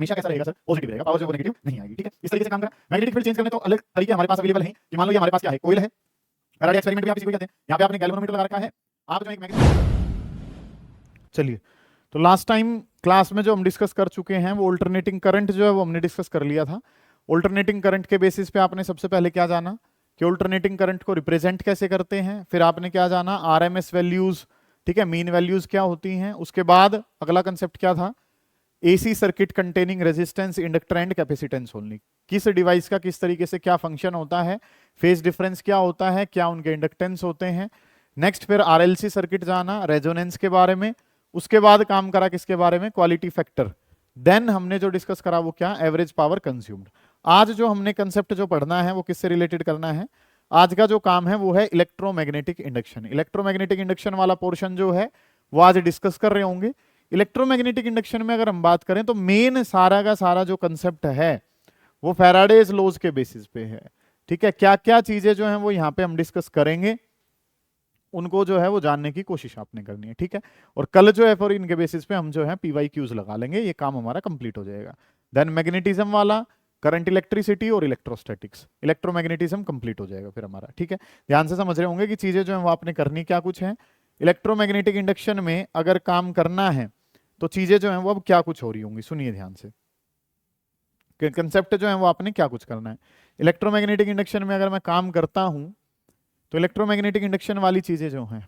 हमेशा कैसा रहेगा सर, पॉजिटिव रहेगा, पावर जो है वो नेगेटिव नहीं आएगी। ठीक है, इस तरीके से काम करा। मैग्नेटिक फील्ड चेंज करने तो अलग तरीके हमारे पास अवेलेबल हैं कि मान लो ये हमारे पास क्या है, कोयल है, फैराडे एक्सपेरिमेंट भी आप इसी को कहते हैं। यहाँ पे आपने गैल्वेनोमीटर लगा रखा है, आप जो एक मैग्नेटिक। चलिए, तो लास्ट टाइम क्लास में जो हम डिस्कस कर चुके हैं वो अल्टरनेटिंग करंट जो है वो हमने डिस्कस कर लिया था। अल्टरनेटिंग करंट के बेसिस पे आपने सबसे पहले क्या जाना कि अल्टरनेटिंग करंट को रिप्रेजेंट कैसे करते हैं, फिर आपने क्या जाना आरएमएस वैल्यूज, ठीक है, मीन वैल्यूज क्या होती हैं। उसके बाद अगला कंसेप्ट क्या था, AC circuit containing resistance, inductor and capacitance only. किस डिवाइस का किस तरीके से क्या फंक्शन होता है, फेज डिफरेंस क्या होता है, क्या उनके इंडक्टेंस होते हैं। नेक्स्ट फिर आरएलसी सर्किट जाना, रेजोनेंस के बारे में। उसके बाद काम करा किसके बारे में, क्वालिटी फैक्टर। देन हमने जो डिस्कस करा वो क्या, एवरेज पावर कंज्यूम्ड। आज जो हमने कंसेप्ट जो पढ़ना है वो किससे रिलेटेड करना है, आज का जो काम है वो है इलेक्ट्रोमैग्नेटिक इंडक्शन। इलेक्ट्रोमैग्नेटिक इंडक्शन वाला पोर्शन जो है वो आज डिस्कस कर रहे होंगे। इलेक्ट्रोमैग्नेटिक इंडक्शन में अगर हम बात करें तो मेन सारा का सारा जो कंसेप्ट है वो फैराडेज लॉज के बेसिस पे है। ठीक है, क्या क्या चीजें जो हैं वो यहाँ पे हम डिस्कस करेंगे, उनको जो है वो जानने की कोशिश आपने करनी है। ठीक है, और कल जो है फिर इनके बेसिस पे हम जो है PYQs लगा लेंगे, ये काम हमारा कंप्लीट हो जाएगा। देन मैग्नेटिज्म वाला, करंट इलेक्ट्रिसिटी और इलेक्ट्रोस्टैटिक्स, इलेक्ट्रोमैग्नेटिज्म कंप्लीट हो जाएगा फिर हमारा। ठीक है, ध्यान से समझ रहे होंगे कि चीजें जो है वो आपने करनी क्या कुछ है। इलेक्ट्रोमैग्नेटिक इंडक्शन में अगर काम करना है तो चीजें जो है वो अब क्या कुछ हो रही होंगी, सुनिए ध्यान से, कंसेप्ट जो है वो आपने क्या कुछ करना है। इलेक्ट्रोमैग्नेटिक इंडक्शन में अगर मैं काम करता हूं तो इलेक्ट्रोमैग्नेटिक इंडक्शन वाली चीजें जो हैं,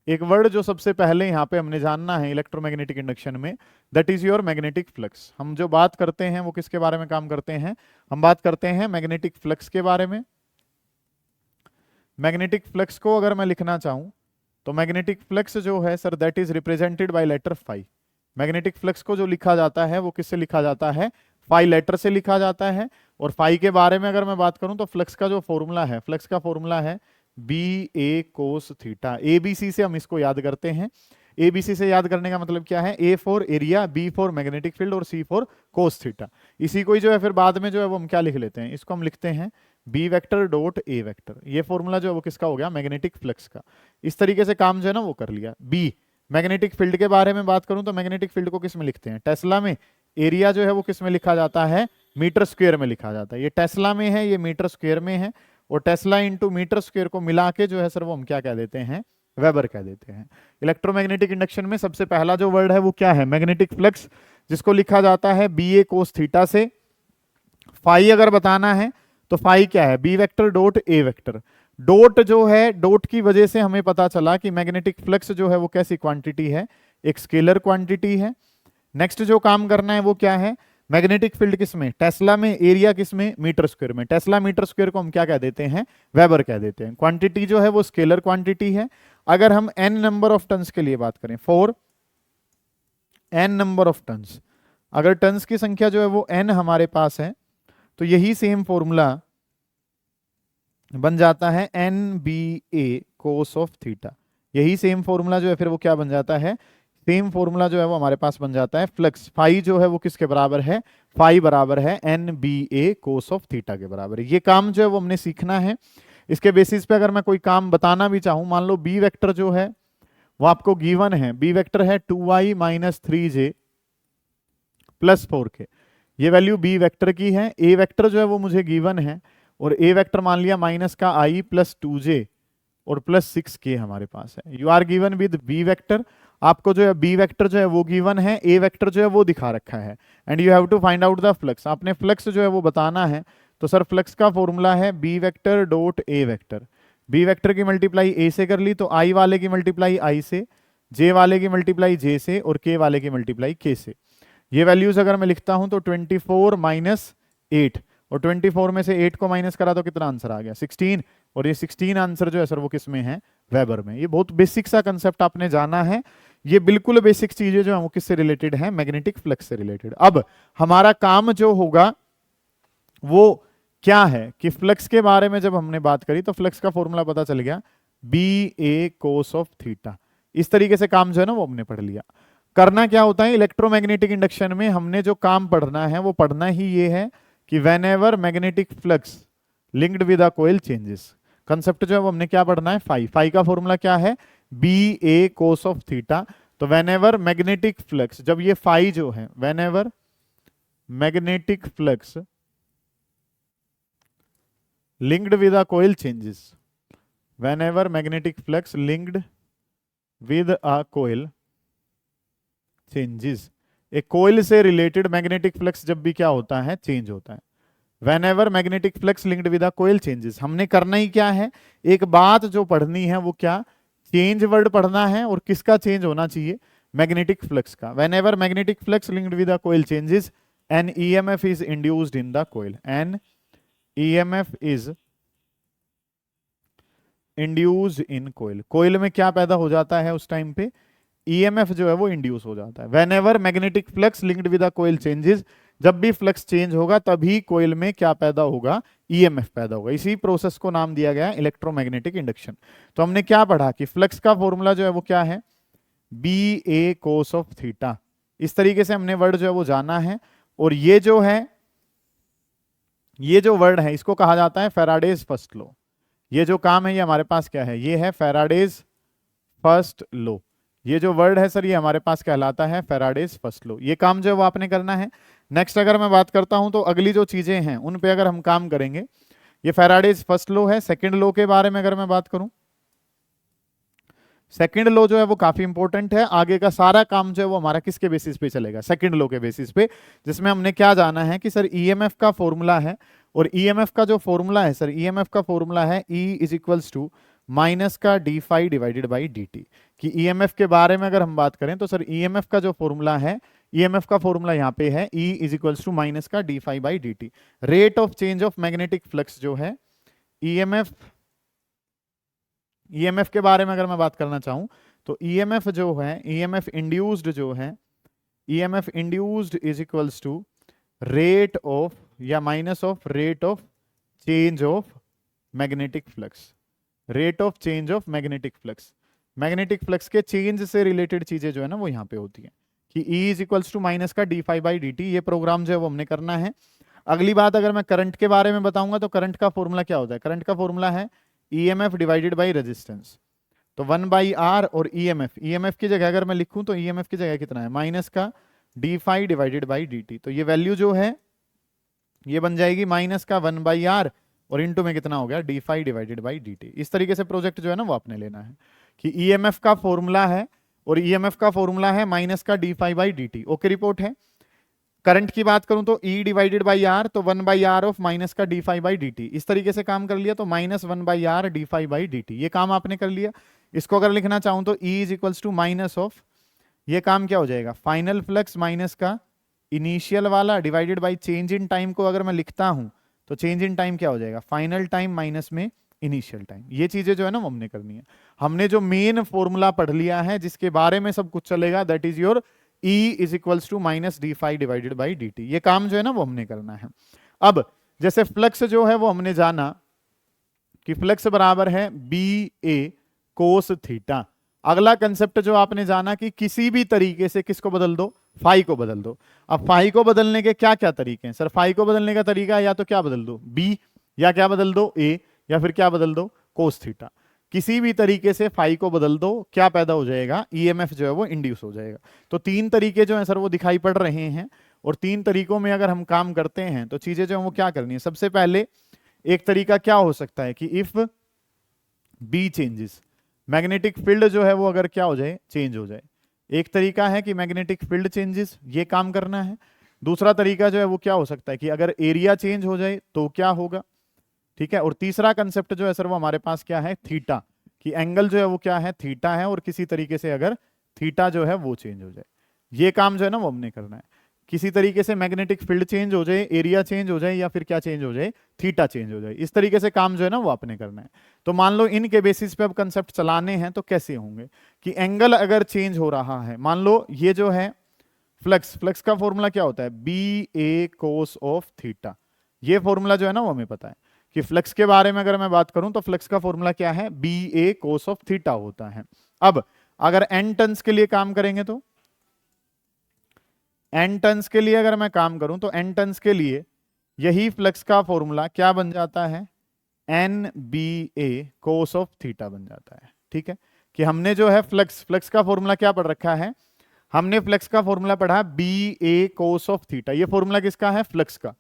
एक वर्ड जो सबसे पहले यहाँ पे हमने जानना है इलेक्ट्रोमैग्नेटिक इंडक्शन में, that is your magnetic flux. हम जो बात करते हैं वो किसके बारे में काम करते हैं, हम बात करते हैं मैग्नेटिक फ्लक्स के बारे में। मैग्नेटिक फ्लक्स को अगर मैं लिखना चाहूं तो मैग्नेटिक फ्लक्स जो है sir that is represented by letter phi. Magnetic flux को जो लिखा जाता है वो किससे लिखा जाता है, फाई लेटर से लिखा जाता है। और फाई के बारे में अगर मैं बात करूं तो फ्लक्स का जो फॉर्मूला है, फ्लक्स का फॉर्मूला है BA cos थीटा। ABC से हम इसको याद करते हैं। ABC से याद करने का मतलब क्या है, A for area, B for magnetic field और C फॉर cos थीटा। इसी को ही जो है फिर बाद में जो है वो हम क्या लिख लेते हैं, इसको हम लिखते हैं B vector dot A vector. ये फॉर्मूला जो है वो किसका हो गया, मैग्नेटिक फ्लक्स का। इस तरीके से काम जो है ना वो कर लिया। B मैग्नेटिक फील्ड के बारे में बात करूं तो मैग्नेटिक फील्ड को किस में लिखते हैं, टेस्ला में। एरिया जो है वो किस में लिखा जाता है, मीटर स्क्वायर में लिखा जाता है। ये टेस्ला में है, ये मीटर स्क्वायर में है, और टेस्ला इंटू मीटर स्क्वायर को मिला के जो है सर वो हम क्या कह देते हैं, वेबर कह देते हैं। इलेक्ट्रोमैग्नेटिक इंडक्शन में सबसे पहला जो वर्ड है वो क्या है, मैग्नेटिक फ्लक्स, जिसको लिखा जाता है BA cos थीटा से। फाई अगर बताना है तो फाई क्या है, B vector dot A vector. Dot जो है, डॉट की वजह से हमें पता चला कि मैग्नेटिक फ्लक्स जो है वो कैसी क्वांटिटी है, एक स्केलर क्वांटिटी है। नेक्स्ट जो काम करना है वो क्या है, मैग्नेटिक फील्ड किसमें, टेस्ला में, एरिया किसमें, मीटर स्क्वायर में। टेस्ला मीटर स्क्वायर को हम क्या कह देते हैं, वेबर कह देते हैं। क्वांटिटी जो है वो स्केलर क्वांटिटी है। अगर हम n नंबर ऑफ टन्स के लिए बात करें, for n number of turns, अगर टन्स की संख्या जो है वो n हमारे पास है तो यही सेम फॉर्मूला बन जाता है NBA cos ऑफ थीटा। यही सेम फॉर्मूला जो है फिर वो क्या बन जाता है, सेम फॉर्मूला जो है वो हमारे पास बन जाता है फ्लक्स। फाई जो है वो किसके बराबर है, फाई बराबर है NBA cos ऑफ थीटा के बराबर है। ये काम जो है वो हमने सीखना है। इसके बेसिस पे अगर मैं कोई काम बताना भी चाहूं, मान लो B वेक्टर जो है वो आपको गिवन है, B वेक्टर है 2y minus 3j plus 4k। ये वैल्यू B वेक्टर की है। A वेक्टर जो है वो मुझे गिवन है, और A वेक्टर मान लिया माइनस का I प्लस 2j और प्लस 6k हमारे पास है। You are given with B vector. आपको जो है B वेक्टर जो है वो गिवन है, A वेक्टर जो है वो दिखा रखा है, and you have to find out the flux. आपने फ्लक्स जो है वो बताना है, तो सर फ्लक्स का फॉर्मूला है B vector dot A vector. B vector की मल्टीप्लाई A से कर ली तो I वाले की मल्टीप्लाई I से, J वाले की मल्टीप्लाई J से, और K वाले की मल्टीप्लाई K से। ये वैल्यूज अगर मैं लिखता हूं तो 24 माइनस 8, और 24 में से 8 को माइनस करा तो कितना आंसर आ गया, 16। और ये 16 आंसर जो है सर वो किस में है, वेबर में। ये बहुत बेसिक सा कंसेप्ट आपने जाना है। ये बिल्कुल बेसिक चीजें जो है वो किससे रिलेटेड है, मैग्नेटिक फ्लक्स से रिलेटेड। अब हमारा काम जो होगा वो क्या है कि फ्लक्स के बारे में जब हमने बात करी तो फ्लक्स का फॉर्मूला पता चल गया, BA cos ऑफ थीटा। इस तरीके से काम जो है ना वो हमने पढ़ लिया। करना क्या होता है इलेक्ट्रोमैग्नेटिक इंडक्शन में, हमने जो काम पढ़ना है वो पढ़ना ही ये है कि whenever magnetic flux linked with a coil changes, concept जो है वो हमने क्या पढ़ना है, फाई। फाई का फॉर्मूला क्या है, BA cos ऑफ थीटा। तो व्हेनेवर मैग्नेटिक फ्लक्स, जब ये फाई जो है, whenever magnetic flux linked with a coil changes. Whenever magnetic flux linked with a coil changes. एक कोयल से रिलेटेड मैग्नेटिक फ्लक्स जब भी क्या होता है, चेंज होता है. Whenever magnetic flux linked with a coil changes. हमने करना ही क्या है, एक बात जो पढ़नी है वो क्या, चेंज वर्ड पढ़ना है. और किसका चेंज होना चाहिए, मैग्नेटिक फ्लक्स का. Whenever magnetic flux linked with a coil changes, an EMF is induced in the coil. An EMF is induce in coil. Coil में क्या पैदा हो जाता है उस टाइम पे, ईएमएफ जो है वो इंड्यूस हो जाता है. Whenever magnetic flux linked with a coil changes, जब भी फ्लक्स चेंज होगा तभी कोयल में क्या पैदा होगा, ईएमएफ पैदा होगा. इसी प्रोसेस को नाम दिया गया इलेक्ट्रोमैग्नेटिक इंडक्शन. तो हमने क्या पढ़ा कि फ्लक्स का फॉर्मूला जो है वो क्या है, B A cos of theta. इस तरीके से हमने वर्ड जो है वो जाना है. और ये जो है, ये जो वर्ड है इसको कहा जाता है फैराडेज फर्स्ट लॉ. ये जो काम है ये हमारे पास क्या है, ये है फैराडेज फर्स्ट लॉ. ये जो वर्ड है सर ये हमारे पास कहलाता है फैराडेज फर्स्ट लॉ. ये काम जो है वो आपने करना है. नेक्स्ट अगर मैं बात करता हूं तो अगली जो चीजें हैं उन पे अगर हम काम करेंगे, ये फैराडेज फर्स्ट लॉ है. सेकंड लॉ के बारे में अगर मैं बात करूं, सेकंड लॉ जो है वो काफी इंपॉर्टेंट है. आगे का सारा काम जो है वो हमारा किसके बेसिस पे चलेगा, सेकंड लॉ के बेसिस पे, जिसमें हमने क्या जाना है कि सर ईएमएफ का फॉर्मूला है. और ईएमएफ का जो फॉर्मूला है सर, ईएमएफ का फॉर्मूला है E is equals to minus का D phi divided by D T. कि ईएमएफ के बारे में अगर हम बात करें तो सर ईएमएफ का जो फॉर्मूला है, ईएमएफ का फॉर्मूला यहाँ पे है E is equals to minus का D phi by D T. Rate of change of magnetic flux जो है, ईएमएफ के बारे में अगर मैं बात करना चाहूं तो ईएमएफ जो है, ईएमएफ इंड्यूस्ड जो है, EMF induced is equals to rate of या minus of rate of change of magnetic flux. Rate of change of magnetic flux, magnetic flux के चेंज से रिलेटेड चीजें जो है ना वो यहाँ पे होती हैं. कि E is equals to minus का D phi by D T. ये प्रोग्राम जो है वो हमने करना है. अगली बात अगर मैं करंट के बारे में बताऊंगा तो करंट का फॉर्मूला क्या होता है, करंट का फॉर्मूला है ईएमएफ डिवाइडेड बाई रेजिस्टेंस. तो 1/R और ईएमएफ की जगह अगर मैं लिखूं तो ईएमएफ की जगह कितना है, माइनस का D phi divided by D T. तो ये वैल्यू जो है ये बन जाएगी माइनस का 1/R और इंटू में कितना हो गया, D phi divided by D T. इस तरीके से प्रोजेक्ट जो है ना वो आपने लेना है कि ईएमएफ का फॉर्मूला है और ईएमएफ का फॉर्मूला है माइनस का D phi by D T. Okay report है. करंट की बात करूं तो E डिवाइडेड बाई आर, तो 1/R ऑफ माइनस का D phi by D T. इस तरीके से काम कर लिया तो minus 1/R D phi by D T. ये काम आपने कर लिया. इसको अगर लिखना चाहूं तो E is equals to minus of, ये काम क्या हो जाएगा, फाइनल फ्लक्स माइनस का इनिशियल वाला divided by change in time को अगर मैं लिखता हूं तो चेंज इन टाइम क्या हो जाएगा, फाइनल टाइम माइनस में इनिशियल टाइम. ये चीजें जो है ना वो हमने करनी है. हमने जो मेन फॉर्मूला पढ़ लिया है जिसके बारे में सब कुछ चलेगा, that is your E is equals to minus D phi divided by D T. ये काम जो है ना वो हमने करना है. अब जैसे फ्लक्स जो है वो हमने जाना कि फ्लक्स बराबर है बी ए कोस थीटा. अगला कंसेप्ट जो आपने जाना कि किसी भी तरीके से किसको बदल दो, फाई को बदल दो. अब फाई को बदलने के क्या क्या तरीके हैं सर, फाई को बदलने का तरीका या तो क्या बदल दो बी, या क्या बदल दो ए, या फिर क्या बदल दो कोस थीटा. किसी भी तरीके से फाई को बदल दो, क्या पैदा हो जाएगा, ईएमएफ जो है वो इंड्यूस हो जाएगा. तो तीन तरीके जो है सर वो दिखाई पड़ रहे हैं. और तीन तरीकों में अगर हम काम करते हैं तो चीजें जो है वो क्या करनी है. सबसे पहले एक तरीका क्या हो सकता है कि if B changes, magnetic field जो है वो अगर क्या हो जाए, चेंज हो जाए. एक तरीका है कि मैग्नेटिक फील्ड चेंजेस, ये काम करना है. दूसरा तरीका जो है वो क्या हो सकता है कि अगर एरिया चेंज हो जाए तो क्या होगा. ठीक है. और तीसरा कंसेप्ट जो है सर वो हमारे पास क्या है, थीटा, कि एंगल जो है वो क्या है, थीटा है. और किसी तरीके से अगर थीटा जो है वो चेंज हो जाए, ये काम जो है ना वो हमने करना है. किसी तरीके से मैग्नेटिक फील्ड चेंज हो जाए, एरिया चेंज हो जाए, या फिर क्या चेंज हो जाए, थीटा चेंज हो जाए. इस तरीके से काम जो है ना वो आपने करना है. तो मान लो इनके बेसिस पे अब कंसेप्ट चलाने हैं तो कैसे होंगे कि एंगल अगर चेंज हो रहा है, मान लो ये जो है फ्लक्स, फ्लक्स का फॉर्मूला क्या होता है, B A cos of theta. ये फॉर्मूला जो है ना वो हमें पता है कि फ्लक्स के बारे में अगर मैं बात करूं तो फ्लक्स का फॉर्मूला क्या है, B A cos of theta होता है. अब अगर एन टर्न्स के लिए काम करेंगे तो एन टर्न्स के लिए अगर मैं काम करूं तो एन टर्न्स के लिए यही फ्लक्स का फॉर्मूला क्या बन जाता है, N B A cos of theta बन जाता है. ठीक है. कि हमने जो है फ्लक्स, फ्लक्स का फॉर्मूला क्या पढ़ रखा है, हमने फ्लक्स का फॉर्मूला पढ़ा B A cos of theta, ये फॉर्मूला किसका है? फ्लक्स का।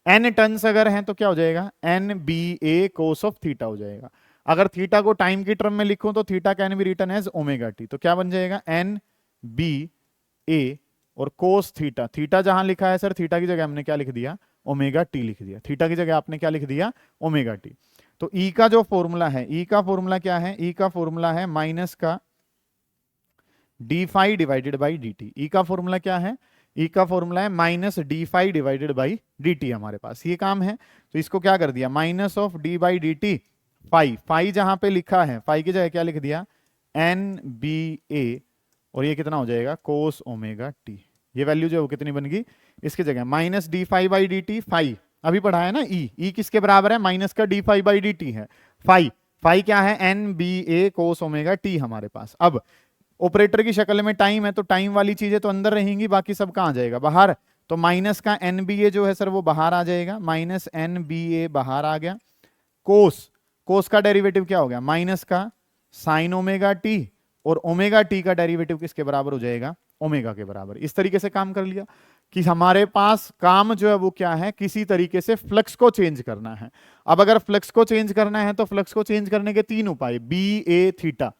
एन टर्न्स अगर हैं तो क्या हो जाएगा? N B A cos of theta हो जाएगा। अगर थीटा को टाइम की टर्म में लिखूं तो theta can be written as omega T, तो क्या बन जाएगा? एन बी ए और कोस थीटा, थीटा जहां लिखा है सर थीटा की जगह हमने क्या लिख दिया? ओमेगा टी लिख दिया। थीटा की जगह आपने क्या लिख दिया? Omega T. तो ई का जो फॉर्मूला है, ई का फॉर्मूला क्या है? ई का फॉर्मूला है माइनस का D phi divided by D T. E का फॉर्मूला क्या है? ई का फॉर्मूला है minus D phi divided by D T. हमारे पास ये काम है तो इसको क्या कर दिया? Minus of D by D T phi, phi जहां पे लिखा है फाई की जगह क्या लिख दिया? एन बी ए, और ये कितना हो जाएगा? Cos omega T. ये वैल्यू जो है वो कितनी बन गई? इसकी जगह minus D phi by D T, phi अभी पढ़ा है ना। ई किसके बराबर है? माइनस का D phi by D T है। फाई, फाई क्या है? N B A cos omega T हमारे पास। अब ऑपरेटर की शक्ल में टाइम है तो टाइम वाली चीजें तो अंदर रहेंगी, बाकी सब कहां जाएगा? बाहर। तो माइनस का एन बी ए जो है सर वो बाहर आ जाएगा, माइनस एन बी ए बाहर आ गया। कोस, कोस का डेरिवेटिव क्या हो गया? माइनस का साइन ओमेगा टी, और ओमेगा टी का डेरिवेटिव किसके बराबर हो जाएगा? ओमेगा के बराबर। इस तरीके से काम कर लिया कि हमारे पास काम जो है वो क्या है? किसी तरीके से फ्लक्स को चेंज करना है। अब अगर फ्लक्स को चेंज करना है तो फ्लक्स को चेंज करने के तीन उपाय, बी ए थीटा,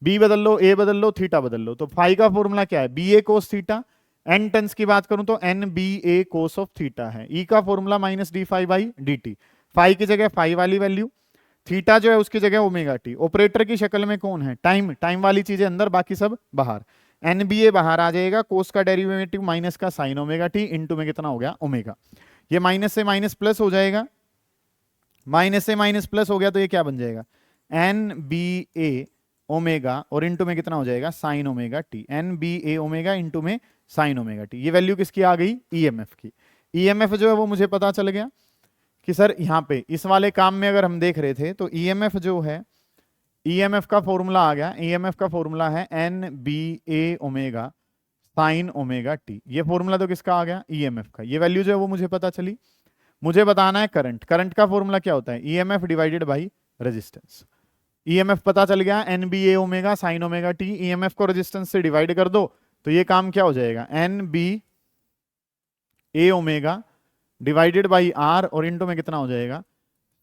बी बदल लो, ए बदल लो, थीटा बदल लो। तो फाई का फॉर्मूला क्या है? B A cos theta. N turns की बात करूं तो N B A cos of theta है। ई का formula minus D phi by D T, phi की जगह फाई वाली वैल्यू, थीटा जो है उसकी जगह ओमेगा टी। ऑपरेटर की शक्ल में कौन है? टाइम, टाइम वाली चीजें अंदर, बाकी सब बाहर। एन बी ए बाहर आ जाएगा, कोस का डेरिवेटिव माइनस का साइन ओमेगा टी, इनटू में कितना हो गया? ओमेगा। ये माइनस से माइनस प्लस हो जाएगा, माइनस से माइनस प्लस हो गया तो ये क्या बन जाएगा? एन बी ए ओमेगा, और इनटू में कितना हो जाएगा? Sine omega T. N B A omega into में साइन ओमेगा टी। ये वैल्यू किसकी आ गई? ईएमएफ की। ईएमएफ जो है वो मुझे पता चल गया कि सर यहां पे इस वाले काम में अगर हम देख रहे थे तो ईएमएफ जो है, ईएमएफ का फॉर्मूला आ गया। ईएमएफ का फॉर्मूला है N B A omega sine omega T. ये फॉर्मूला तो किसका आ गया? ईएमएफ का। ये वैल्यू जो है वो मुझे पता चली। मुझे बताना है करंट। करंट का फॉर्मूला क्या होता है? EMF divided by resistance. EMF पता चल गया, N B A omega sine omega T. EMF को रेजिस्टेंस से डिवाइड कर दो तो ये काम क्या हो जाएगा? N B A omega divided by R, और इनटू में कितना हो जाएगा?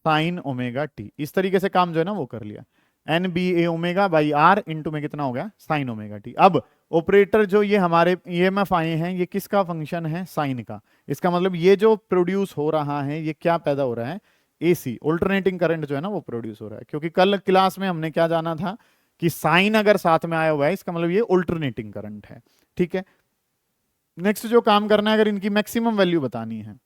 Sine omega T. इस तरीके से काम जो है ना वो कर लिया। N B A omega by R into में कितना हो गया? Sine omega T. अब ऑपरेटर जो ये हमारे ईएमएफ आए हैं ये किसका फंक्शन है? साइन का। इसका मतलब ये जो प्रोड्यूस हो रहा है ये क्या पैदा हो रहा है? एसी, ऑल्टरनेटिंग करंट जो है ना वो प्रोड्यूस हो रहा है। क्योंकि कल क्लास में हमने क्या जाना था कि साइन अगर साथ में आया हुआ है इसका मतलब ये ऑल्टरनेटिंग करंट है। ठीक है, नेक्स्ट जो काम करना है, अगर इनकी मैक्सिमम वैल्यू बतानी है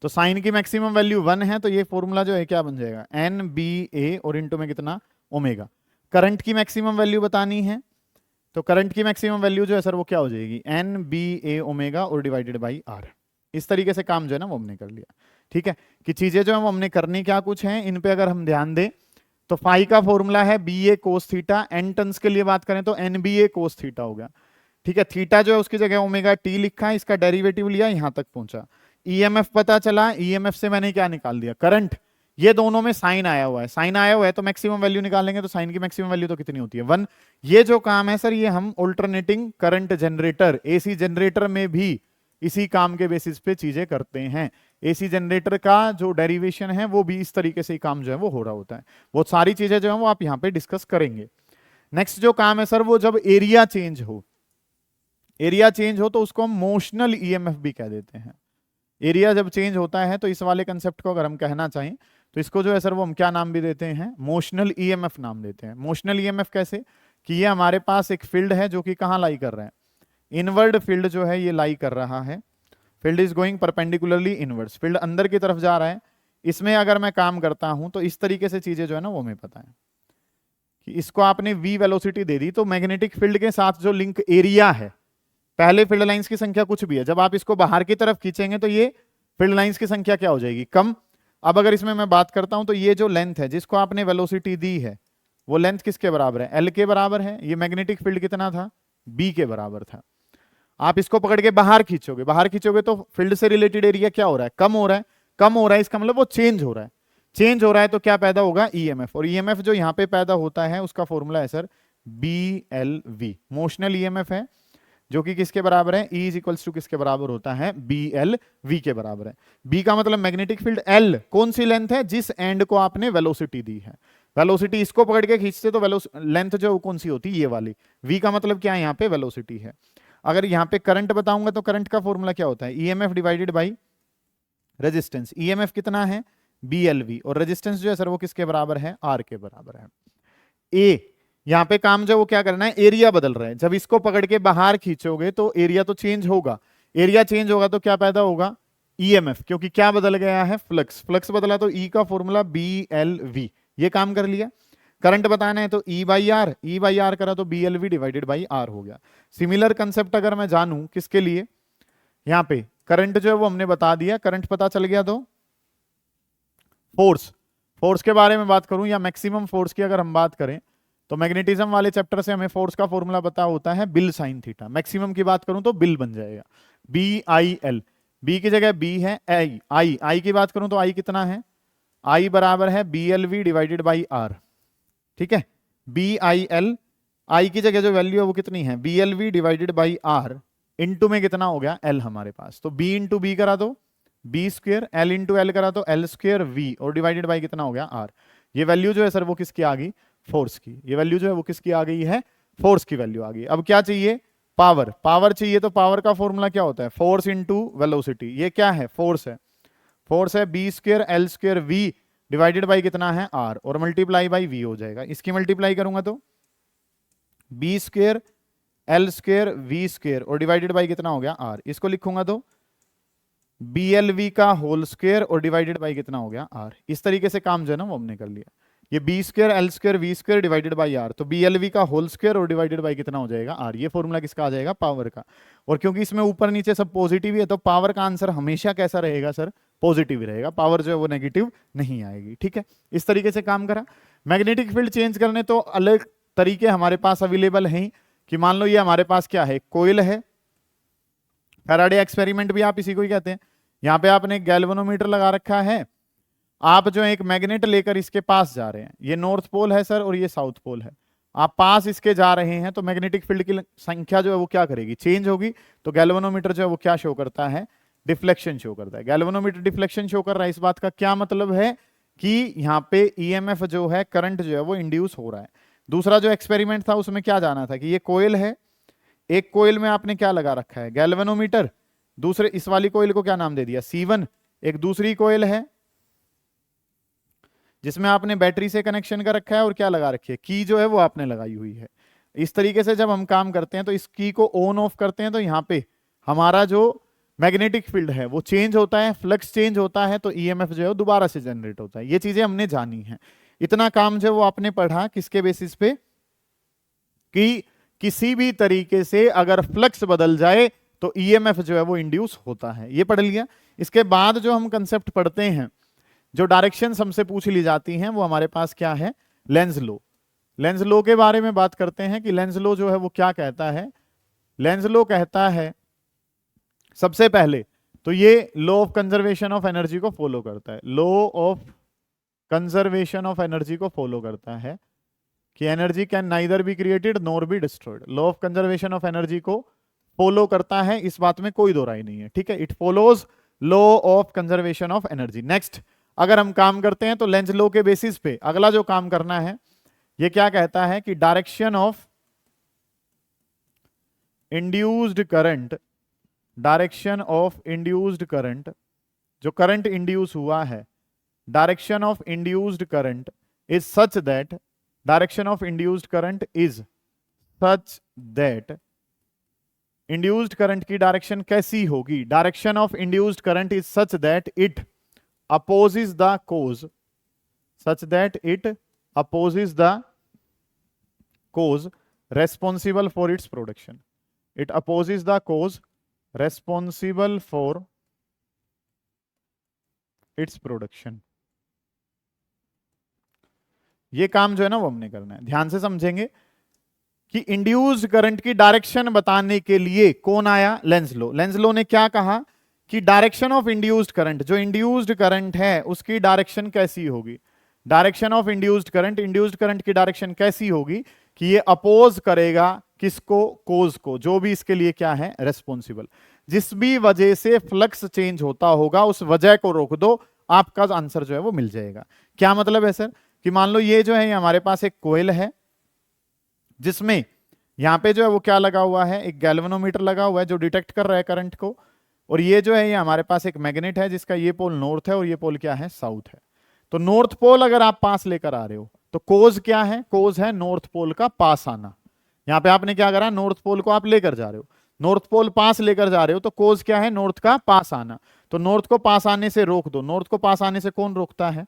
तो साइन की मैक्सिमम वैल्यू 1 है तो ये फॉर्मूला जो है क्या बन जाएगा? एन बी ए और इनटू में कितना? ओमेगा। करंट की मैक्सिमम वैल्यू बतानी है तो करंट की मैक्सिमम वैल्यू जो है सर वो क्या हो जाएगी? एन बी ए ओमेगा और डिवाइडेड बाई आर। इस तरीके से काम जो है ना वो हमने कर लिया। ठीक है, कि चीजें जो है वो हमने करनी क्या कुछ है, इन पे अगर हम ध्यान दें तो फाई का फॉर्मूला है B A cos theta. N turns के लिए बात करें तो N B A cos theta हो गया। ठीक है, थीटा जो है उसकी जगह ओमेगा टी लिखा है, इसका डेरिवेटिव लिया, यहां तक पहुंचा। ईएमएफ पता चला, ईएमएफ से मैंने क्या निकाल दिया? करंट। ये दोनों में साइन आया हुआ है, साइन आया हुआ है तो मैक्सिमम वैल्यू निकालेंगे तो साइन की मैक्सिमम वैल्यू तो कितनी होती है? 1। ये जो काम है सर ये हम alternating current generator, AC generator में भी इसी काम के बेसिस पे चीजें करते हैं। एसी जनरेटर का जो डेरिवेशन है वो भी इस तरीके से ही काम जो है वो हो रहा होता है। वो सारी चीजें जो है वो आप यहाँ पे डिस्कस करेंगे। नेक्स्ट जो काम है सर वो जब एरिया चेंज हो, एरिया चेंज हो तो उसको हम मोशनल ईएमएफ भी कह देते हैं। एरिया जब चेंज होता है तो इस वाले कंसेप्ट को अगर हम कहना चाहें तो इसको जो है सर वो हम क्या नाम भी देते हैं? मोशनल ईएमएफ नाम देते हैं। मोशनल ईएमएफ कैसे? कि ये हमारे पास एक फील्ड है जो कि कहाँ लाई कर रहा है? इनवर्ड फील्ड जो है ये लाई कर रहा है। Field is going perpendicularly inwards, field अंदर की तरफ जा रहा है। इसमें अगर मैं काम करता हूं तो इस तरीके से चीजें जो है ना वो हमें पता है कि इसको आपने v वेलोसिटी दे दी तो मैग्नेटिक फील्ड के साथ जो लिंक एरिया है, पहले फील्ड लाइंस की संख्या कुछ भी है, जब आप इसको बाहर की तरफ खींचेंगे तो ये फील्ड लाइंस की संख्या क्या हो जाएगी? कम। अब अगर इसमें मैं बात करता हूं तो ये जो लेंथ है जिसको आपने वेलोसिटी दी है वो लेंथ किसके बराबर है? एल के बराबर है। ये मैग्नेटिक फील्ड कितना था? बी के बराबर था। आप इसको पकड़ के बाहर खींचोगे, बाहर खींचोगे तो फील्ड से रिलेटेड एरिया क्या हो रहा है? कम हो रहा है। कम हो रहा है इसका मतलब वो चेंज हो रहा है। चेंज हो रहा है तो क्या पैदा होगा? ईएमएफ। और ईएमएफ जो यहाँ पे पैदा होता है उसका फॉर्मूला है sir B L V, motional EMF है। जो कि किसके बराबर है, E इज इक्वल्स टू किसके बराबर होता है, BLV के बराबर है। B का मतलब मैग्नेटिक फील्ड, L कौन सी लेंथ है, जिस एंड को आपने वेलोसिटी दी है। वेलोसिटी इसको पकड़ के खींचते तो लेंथ जो कौन सी होती है, ये वाली। V का मतलब क्या है, यहाँ पे वेलोसिटी है। अगर यहाँ पे करंट बताऊंगा तो करंट का फॉर्मूला क्या होता है, EMF divided by resistance. EMF कितना है, BLV, और रेजिस्टेंस जो है सर वो किसके बराबर है, R के बराबर है। ए यहाँ पे काम जो वो क्या करना है, एरिया बदल रहा है। जब इसको पकड़ के बाहर खींचोगे तो एरिया तो चेंज होगा, एरिया चेंज होगा तो क्या पैदा होगा, EMF, क्योंकि क्या बदल गया है, फ्लक्स। फ्लक्स बदला तो E का फॉर्मूला BLV, ये काम कर लिया। करंट बताना है तो E by R, E by R करा तो BLV डिवाइडेड बाई आर हो गया। सिमिलर कंसेप्ट अगर मैं जानूं किसके लिए, यहाँ पे करंट जो है वो हमने बता दिया, करंट पता चल गया, तो फोर्स, फोर्स के बारे में बात करूं या मैक्सिमम फोर्स की अगर हम बात करें तो मैग्नेटिज्म वाले चैप्टर से हमें फोर्स का फॉर्मूला पता होता है बिल साइन थीटा। मैक्सिमम की बात करूं तो बिल बन जाएगा BIL, B की जगह B है, I की बात करूं तो I कितना है, I बराबर है BLV डिवाइडेड बाई R, ठीक है। BIL, I की जगह जो वैल्यू है वो कितनी है, BLV divided by R, into में कितना हो गया L हमारे पास, तो B इंटू बी करा दो B square, L into L करा तो L स्क्वायर V, और डिवाइडेड बाई कितना हो गया R। ये वैल्यू जो है सर वो किसकी आ गई, फोर्स की। ये वैल्यू जो है वो किसकी आ गई है, फोर्स की वैल्यू आ गई। अब क्या चाहिए, पावर। पावर चाहिए तो पावर का फॉर्मूला क्या होता है, फोर्स इंटू वेलोसिटी। ये क्या है, फोर्स है, फोर्स है B square L square V divided by कितना है R, और मल्टीप्लाई बाई V हो जाएगा। इसकी मल्टीप्लाई करूंगा तो B square L square V square, और डिवाइडेड बाई कितना हो गया R। इसको लिखूंगा तो BLV का होल स्क्वायर, और डिवाइडेड बाई कितना हो गया R। इस तरीके से काम जो है ना वो हमने कर लिया। ये B square L square V square divided by R, तो BLV का होल स्क्वायर और डिवाइडेड बाई कितना हो जाएगा R। ये फॉर्मूला किसका आ जाएगा, पावर का। और क्योंकि इसमें ऊपर नीचे सब पॉजिटिव ही है तो पावर का आंसर हमेशा कैसा रहेगा सर, पॉजिटिव ही रहेगा। पावर जो है वो नेगेटिव नहीं आएगी, ठीक है। इस तरीके से काम करा। मैग्नेटिक फील्ड चेंज करने तो अलग तरीके हमारे पास अवेलेबल हैं, कि मान लो ये हमारे पास क्या है, कोयल है। फैराडे एक्सपेरिमेंट भी आप इसी को ही कहते हैं। यहाँ पे आपने गैल्वेनोमीटर लगा रखा है, आप जो एक मैग्नेट लेकर इसके पास जा रहे हैं, ये नॉर्थ पोल है सर और ये साउथ पोल है, आप पास इसके जा रहे हैं तो मैग्नेटिक फील्ड की संख्या जो है वो क्या करेगी, चेंज होगी। तो गैल्वेनोमीटर जो है वो क्या शो करता है, डिफ्लेक्शन शो करता है। गैल्वेनोमीटर डिफ्लेक्शन शो कर रहा है, इस बात का क्या मतलब है कि यहाँ पे EMF जो है, करंट जो है वो इंड्यूस हो रहा है। दूसरा जो एक्सपेरिमेंट था उसमें क्या जाना था कि ये कोयल है, एक कोयल में आपने क्या लगा रखा है, गैल्वेनोमीटर। दूसरे इस वाली कोयल को क्या नाम दे दिया, C1। एक दूसरी कोयल है जिसमें आपने बैटरी से कनेक्शन कर रखा है और क्या लगा रखी है, की जो है वो आपने लगाई हुई है। इस तरीके से जब हम काम करते हैं तो इस की को ऑन ऑफ करते हैं तो यहाँ पे हमारा जो मैग्नेटिक फील्ड है वो चेंज होता है, फ्लक्स चेंज होता है, तो EMF जो है वो दोबारा से जनरेट होता है। ये चीजें हमने जानी है। इतना काम जो वो आपने पढ़ा किसके बेसिस पे, कि किसी भी तरीके से अगर फ्लक्स बदल जाए तो EMF जो है वो इंड्यूस होता है, ये पढ़ लिया। इसके बाद जो हम कंसेप्ट पढ़ते हैं, जो डायरेक्शन हमसे पूछ ली जाती हैं, वो हमारे पास क्या है, लेंज लो। लेंज लो के बारे में बात करते हैं कि लेंज लो जो है वो क्या कहता है। लेंज लो कहता है सबसे पहले तो ये law of conservation of energy को फॉलो करता है। Law of conservation of energy को फॉलो करता है कि energy can neither be created nor be destroyed. Law of conservation of energy को फॉलो करता है, इस बात में कोई दो राय नहीं है, ठीक है। It follows law of conservation of energy. Next अगर हम काम करते हैं तो लेंज लॉ के बेसिस पे अगला जो काम करना है, ये क्या कहता है कि direction of induced current, direction of induced current, जो करंट इंड्यूस हुआ है, direction of induced current is such that, direction of induced current is such that, induced current की डायरेक्शन कैसी होगी, direction of induced current is such that it opposes the cause, such that it opposes the cause responsible for its production. It opposes the cause responsible for its production. ये काम जो है ना वो हमने करना है, ध्यान से समझेंगे कि इंड्यूस्ड करंट की डायरेक्शन बताने के लिए कौन आया, लेंज लो। लेंज लो ने क्या कहा कि डायरेक्शन ऑफ इंड्यूस्ड करंट, जो इंड्यूस्ड करंट है उसकी डायरेक्शन कैसी होगी, direction of induced current, induced current की डायरेक्शन कैसी होगी कि ये अपोज करेगा किसको? कोज को, जो भी इसके लिए क्या है? रेस्पॉन्सिबल। जिस भी वजह से फ्लक्स चेंज होता होगा उस वजह को रोक दो, आपका आंसर जो है वो मिल जाएगा। क्या मतलब है सर? कि मान लो ये जो है हमारे पास एक कोयल है जिसमें यहां पे जो है वो क्या लगा हुआ है? एक गैल्वेनोमीटर लगा हुआ है जो डिटेक्ट कर रहा है करंट को, और ये जो है ये हमारे पास एक मैग्नेट है जिसका ये पोल नॉर्थ है और ये पोल क्या है? साउथ है। तो नॉर्थ पोल अगर आप पास लेकर आ रहे हो तो कोज क्या है? कोज है नॉर्थ पोल का पास आना। यहां पे आपने क्या करा? नॉर्थ पोल को आप लेकर जा रहे हो, नॉर्थ पोल पास लेकर जा रहे हो, तो कोज क्या है? नॉर्थ का पास आना। तो नॉर्थ को पास आने से रोक दो। नॉर्थ को पास आने से कौन रोकता है?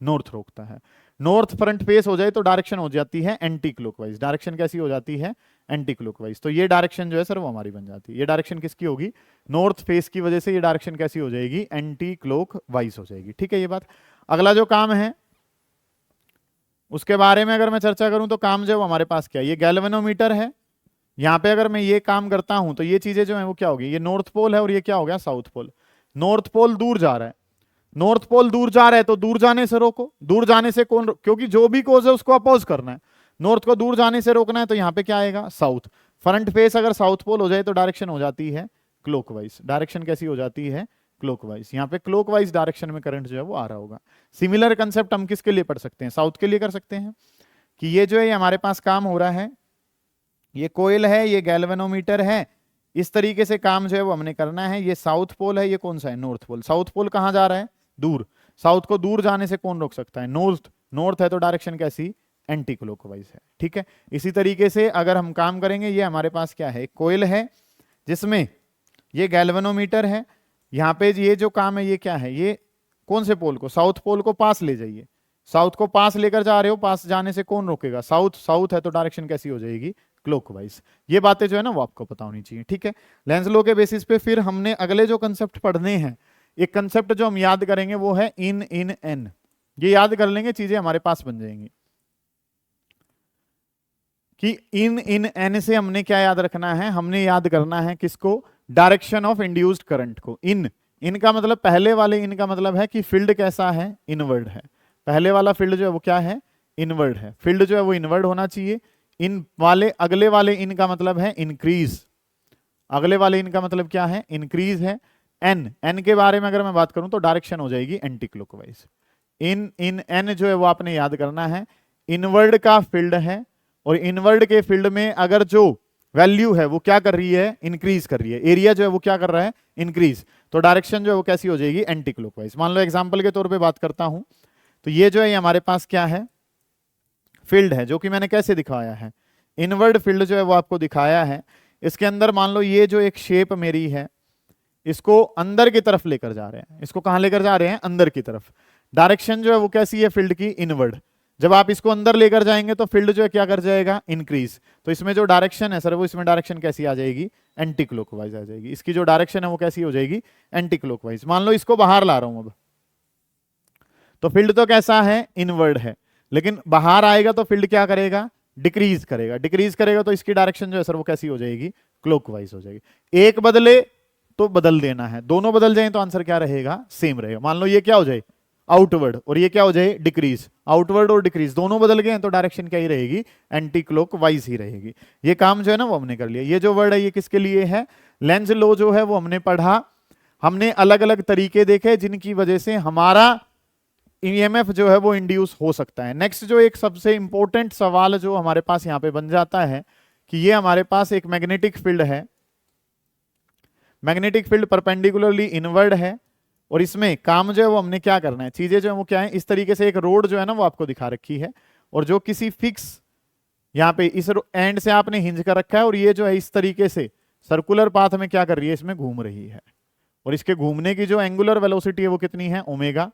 नॉर्थ रोकता है। नॉर्थ फ्रंट फेस हो जाए तो डायरेक्शन हो जाती है एंटी क्लॉकवाइज। डायरेक्शन कैसी हो जाती है? Anti clockwise. तो ये डायरेक्शन जो है सर वो हमारी बन जाती है। ये डायरेक्शन किसकी होगी? नॉर्थ फेस की वजह से ये डायरेक्शन कैसी हो जाएगी? एंटी क्लॉकवाइज हो जाएगी। ठीक है ये बात। अगला जो काम है उसके बारे में अगर मैं चर्चा करूं तो काम जो है वो हमारे पास क्या है? ये गैल्वेनोमीटर है। यहां पे अगर मैं ये काम करता हूं तो ये चीजें जो है वो क्या होगी? ये नॉर्थ पोल है और ये क्या हो गया? South pole. नॉर्थ पोल दूर जा रहा है, नॉर्थ पोल दूर जा रहा है तो दूर जाने से रोको। दूर जाने से कौन क्योंकि जो भी कोज है उसको अपोज करना है। नॉर्थ को दूर जाने से रोकना है तो यहां पे क्या आएगा? साउथ। फ्रंट फेस अगर साउथ पोल हो जाए तो डायरेक्शन हो जाती है क्लॉकवाइज। डायरेक्शन कैसी हो जाती है? क्लॉकवाइज। यहां पे क्लॉकवाइज डायरेक्शन में करंट जो है वो आ रहा होगा। सिमिलर कंसेप्ट हम किसके लिए पढ़ सकते हैं? साउथ के लिए कर सकते हैं कि ये जो है हमारे पास काम हो रहा है, ये कोयल है, ये गैल्वेनोमीटर है, इस तरीके से काम जो है वो हमने करना है। ये साउथ पोल है, ये कौन सा है? North pole. साउथ पोल कहां जा रहा है? दूर। साउथ को दूर जाने से कौन रोक सकता है? नॉर्थ। नॉर्थ है तो डायरेक्शन कैसी? एंटी क्लॉकवाइज है। ठीक है। इसी तरीके से अगर हम काम करेंगे, ये हमारे पास क्या है? कोयल है जिसमें ये गैल्वेनोमीटर है। यहां पे ये जो काम है ये क्या है? ये कौन से पोल को? साउथ पोल को पास ले जाइए। साउथ को पास लेकर जा रहे हो, पास जाने से कौन रोकेगा? साउथ। साउथ है तो डायरेक्शन कैसी हो जाएगी? क्लॉकवाइज। ये बातें जो है ना वो आपको पता होनी चाहिए। ठीक है। लेंस लॉ के बेसिस पे फिर हमने अगले जो कंसेप्ट पढ़ने हैं, एक कंसेप्ट जो हम याद करेंगे वो है इन इन एन। ये याद कर लेंगे, चीजें हमारे पास बन जाएंगी कि इन इन एन से हमने क्या याद रखना है? हमने याद करना है किसको? डायरेक्शन ऑफ इंड्यूस्ड करंट को। इन इनका मतलब पहले वाले इनका मतलब है कि फील्ड कैसा है? इनवर्ड है। पहले वाला फील्ड जो है वो क्या है? इनवर्ड है। फील्ड जो है वो इनवर्ड होना चाहिए। इन वाले अगले वाले इनका मतलब है इंक्रीज। अगले वाले इनका मतलब क्या है? इंक्रीज है। एन एन के बारे में अगर मैं बात करूं तो डायरेक्शन हो जाएगी anti clockwise. In in an जो है वो आपने याद करना है, इनवर्ड का फील्ड है और इनवर्ड के फील्ड में अगर जो वैल्यू है वो क्या कर रही है? इंक्रीज कर रही है। एरिया जो है वो क्या कर रहा है? इंक्रीज। तो डायरेक्शन जो है वो कैसी हो जाएगी? Anti clockwise. मान लो एग्जांपल के तौर पे बात करता हूं तो ये जो है हमारे पास क्या है? फील्ड है, जो कि मैंने कैसे दिखाया है? इनवर्ड फील्ड जो है वो आपको दिखाया है। इसके अंदर मान लो ये जो एक शेप मेरी है, इसको अंदर की तरफ लेकर जा रहे हैं। इसको कहां लेकर जा रहे हैं? अंदर की तरफ। डायरेक्शन जो है वो कैसी है फील्ड की? इनवर्ड। जब आप इसको अंदर लेकर जाएंगे तो फील्ड जो है क्या कर जाएगा? इंक्रीज। तो इसमें जो डायरेक्शन है सर वो इसमें डायरेक्शन कैसी आ जाएगी? एंटी क्लॉकवाइज आ जाएगी। इसकी जो डायरेक्शन है वो कैसी हो जाएगी? Anti clockwise. मान लो इसको बाहर ला रहा हूं अब, तो फील्ड तो कैसा है? इनवर्ड है, लेकिन बाहर आएगा तो फील्ड क्या करेगा? डिक्रीज करेगा। डिक्रीज करेगा तो इसकी डायरेक्शन जो है सर वो कैसी हो जाएगी? क्लॉकवाइज हो जाएगी। एक बदले तो बदल देना है, दोनों बदल जाए तो आंसर क्या रहेगा? सेम रहेगा। मान लो ये क्या हो जाए? आउटवर्ड, और ये क्या हो जाए? डिक्रीज। आउटवर्ड और डिक्रीज दोनों बदल गए तो डायरेक्शन क्या ही रहेगी? एंटी क्लॉकवाइज ही रहेगी। ये काम जो है ना वो हमने कर लिया। ये जो वर्ड है ये किसके लिए है? लेंस लॉ जो है वो हमने पढ़ा। हमने अलग अलग तरीके देखे जिनकी वजह से हमारा ईएमएफ जो है वो इंड्यूस हो सकता है। नेक्स्ट जो एक सबसे इंपॉर्टेंट सवाल जो हमारे पास यहां पे बन जाता है कि ये हमारे पास एक मैग्नेटिक फील्ड है। मैग्नेटिक फील्ड परपेंडिकुलरली इनवर्ड है और इसमें काम जो है वो हमने क्या करना है? चीजें जो है वो क्या है? इस तरीके से एक रोड जो है ना वो आपको दिखा रखी है और जो किसी फिक्स यहाँ पे इस एंड से आपने हिंज कर रखा है और ये जो है इस तरीके से सर्कुलर पाथ में क्या कर रही है? इसमें घूम रही है और इसके घूमने की जो एंगुलर वेलोसिटी है वो कितनी है? ओमेगा।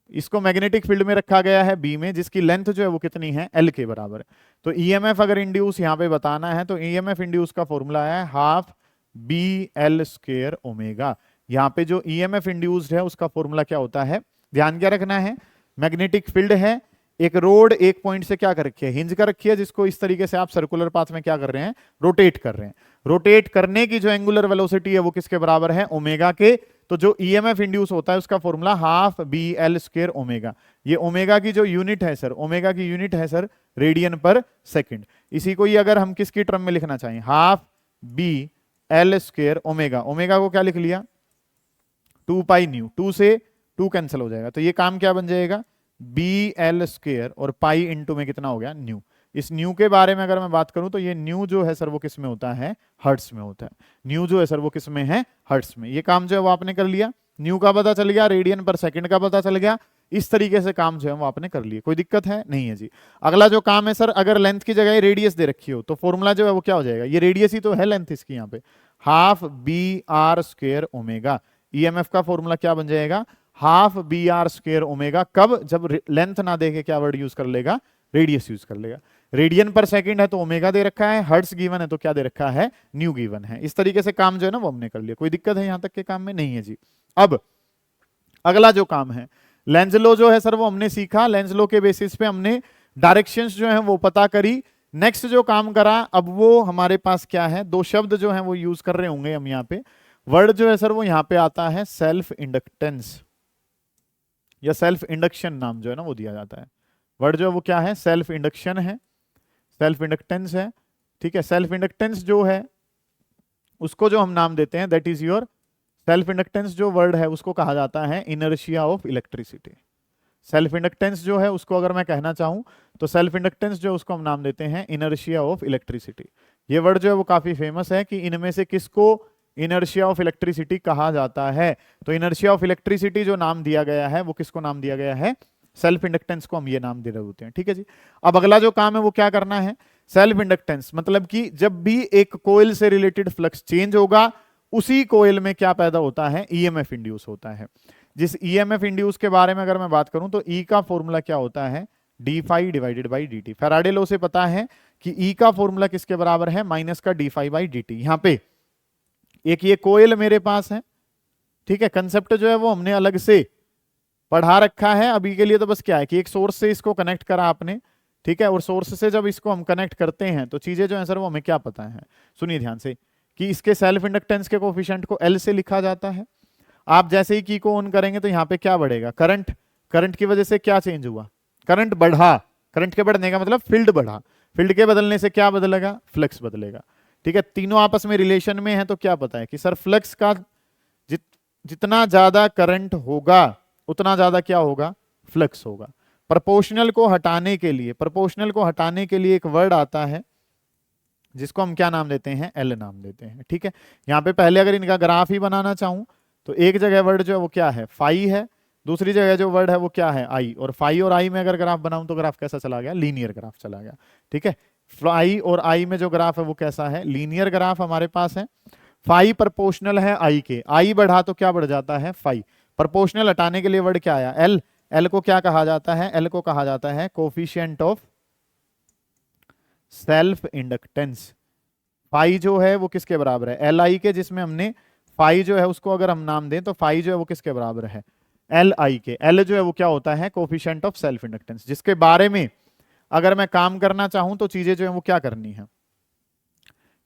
इसको मैग्नेटिक फील्ड में रखा गया है बी में, जिसकी लेंथ जो है वो कितनी है? एल के बराबर है। तो ईएमएफ अगर इंड्यूस यहाँ पे बताना है तो ईएमएफ इंड्यूस का फॉर्मूला है half B L square omega. यहाँ पे जो ईएमएफ इंड्यूस्ड है उसका फॉर्मूला क्या होता है? ध्यान क्या रखना है? मैग्नेटिक फील्ड है, एक रोड एक पॉइंट से क्या कर रखी है? हिंज कर रखी है, जिसको इस तरीके से आप सर्कुलर पाथ में क्या कर रहे हैं? रोटेट कर रहे हैं। रोटेट करने की जो एंगुलर वेलोसिटी है वो किसके बराबर है? ओमेगा के। तो जो ईएमएफ इंड्यूस होता है उसका formula half B L square omega. ये ओमेगा की जो यूनिट है सर, ओमेगा की यूनिट है सर रेडियन पर सेकंड। इसी को ही अगर हम किसकी टर्म में लिखना चाहें, half B L square omega, omega को क्या लिख लिया 2 पाई न्यू, 2 से 2 कैंसिल हो जाएगा, तो ये काम क्या बन जाएगा बी एल स्क्वायर और पाई इंटू में कितना हो गया न्यू। इस न्यू के बारे में अगर मैं बात करूं तो ये न्यू जो है सर वो किस में होता है, हर्ट्स में होता है। न्यू जो है सर वो किस में है, हर्ट्स में। ये काम जो है वो आपने कर लिया, न्यू का पता चल गया, रेडियन पर सेकंड का पता चल गया, इस तरीके से काम जो है वो आपने कर लिए, कोई दिक्कत है नहीं है जी। अगला जो काम है सर, अगर लेंथ की जगह रेडियस दे रखी हो तो फॉर्मूला जो है वो क्या हो जाएगा, ये रेडियस ही तो है लेंथ इसकी, यहाँ पे half B R square omega. EMF का फॉर्मूला क्या बन जाएगा, half B R square omega. कब, जब लेंथ ना देके क्या वर्ड यूज कर लेगा, रेडियस यूज कर लेगा। रेडियन पर सेकंड है तो ओमेगा दे रखा है, हर्ट्स गिवन है तो क्या दे रखा है, न्यू गिवन है। इस तरीके से काम जो है ना वो हमने कर लिया, कोई दिक्कत है यहां तक के काम में नहीं है जी। अब अगला जो काम है, लेंज लो जो है सर वो हमने सीखा, लेंज लो के बेसिस पे हमने डायरेक्शंस जो है वो पता करी। नेक्स्ट जो काम करा, अब वो हमारे पास क्या है, दो शब्द जो है वो यूज कर रहे होंगे हम यहाँ पे। वर्ड जो है सर वो यहाँ पे आता है सेल्फ इंडक्टेंस या सेल्फ इंडक्शन, नाम जो है ना वो दिया जाता है। वर्ड जो है वो क्या है, सेल्फ इंडक्शन है, सेल्फ इंडक्टेंस है, ठीक है। सेल्फ इंडक्टेंस जो है उसको जो हम नाम देते हैं, that is your self inductance. जो वर्ड है उसको कहा जाता है inertia of electricity. Self inductance जो है उसको अगर मैं कहना चाहूं तो सेल्फ इंडक्टेंस जो उसको हम नाम देते हैं इनर्शिया ऑफ इलेक्ट्रिसिटी। ये वर्ड जो है वो काफी फेमस है कि इनमें से किसको इनर्शिया ऑफ इलेक्ट्रिसिटी कहा जाता है। तो इनर्शिया ऑफ इलेक्ट्रिसिटी जो नाम दिया गया है वो किसको नाम दिया गया है, सेल्फ इंडक्टेंस को हम ये नाम दे रहे होते हैं, ठीक है जी। अब अगला जो काम है वो क्या करना है, सेल्फ इंडक्टेंस मतलब कि जब भी एक कोयल से रिलेटेड फ्लक्स चेंज होगा उसी कोयल में क्या पैदा होता है, ईएमएफ इंड्यूस होता है। जिस ईएमएफ इंड्यूस के बारे में अगर मैं बात करूं तो ई का फॉर्मूला क्या होता है, D phi divided by D T. Faraday law से पता है कि ई का फॉर्मूला किसके बराबर है, माइनस का D phi by D T. यहां पे एक ये कोयल मेरे पास है, ठीक है। कंसेप्ट जो है वो हमने अलग से पढ़ा रखा है, अभी के लिए तो बस क्या है कि एक सोर्स से इसको कनेक्ट करा आपने, ठीक है। और सोर्स से जब इसको हम कनेक्ट करते हैं तो चीजें जो है सर वो हमें क्या पता है, सुनिए ध्यान से, कि इसके सेल्फ इंडक्टेंस के कोफिशिएंट को एल से लिखा जाता है। आप जैसे ही की को ऑन करेंगे तो यहाँ पे क्या बढ़ेगा, करंट। करंट की वजह से क्या चेंज हुआ, करंट बढ़ा। करंट के बढ़ने का मतलब फील्ड बढ़ा, फील्ड के बदलने से क्या बदलेगा, फ्लक्स बदलेगा, ठीक है। तीनों आपस में रिलेशन में है तो क्या पता है कि सर फ्लक्स का जितना ज्यादा करंट होगा उतना ज्यादा क्या होगा, फ्लक्स होगा। प्रोपोर्शनल को हटाने के लिए, प्रोपोर्शनल को हटाने के लिए एक वर्ड आता है जिसको हम क्या नाम देते हैं, एल नाम देते हैं, ठीक है। यहाँ पे पहले अगर इनका ग्राफ ही बनाना चाहूं तो एक जगह वर्ड जो है वो क्या है, फाई है, दूसरी जगह जो वर्ड है वो क्या है, आई। और फाई और आई में अगर ग्राफ बनाऊं तो ग्राफ कैसा चला गया, लीनियर ग्राफ चला गया, ठीक है। फाई और आई में जो ग्राफ है वो कैसा है, लीनियर ग्राफ हमारे पास है। फाई प्रोपोर्शनल है आई के, आई बढ़ा तो क्या बढ़ जाता है, फाई। प्रोपोर्शनल हटाने के लिए वर्ड क्या आया, एल। एल को क्या कहा जाता है, एल को कहा जाता है coefficient of self inductance. Phi जो है वो किसके बराबर है, एल आई के, जिसमें हमने फाई जो है उसको अगर हम नाम दें तो फाई जो है वो किसके बराबर है, एल आई के। एल जो है वो क्या होता है, कोफिशिएंट ऑफ सेल्फ इंडक्टेंस, जिसके बारे में अगर मैं काम करना चाहूं तो चीजें जो है वो क्या करनी है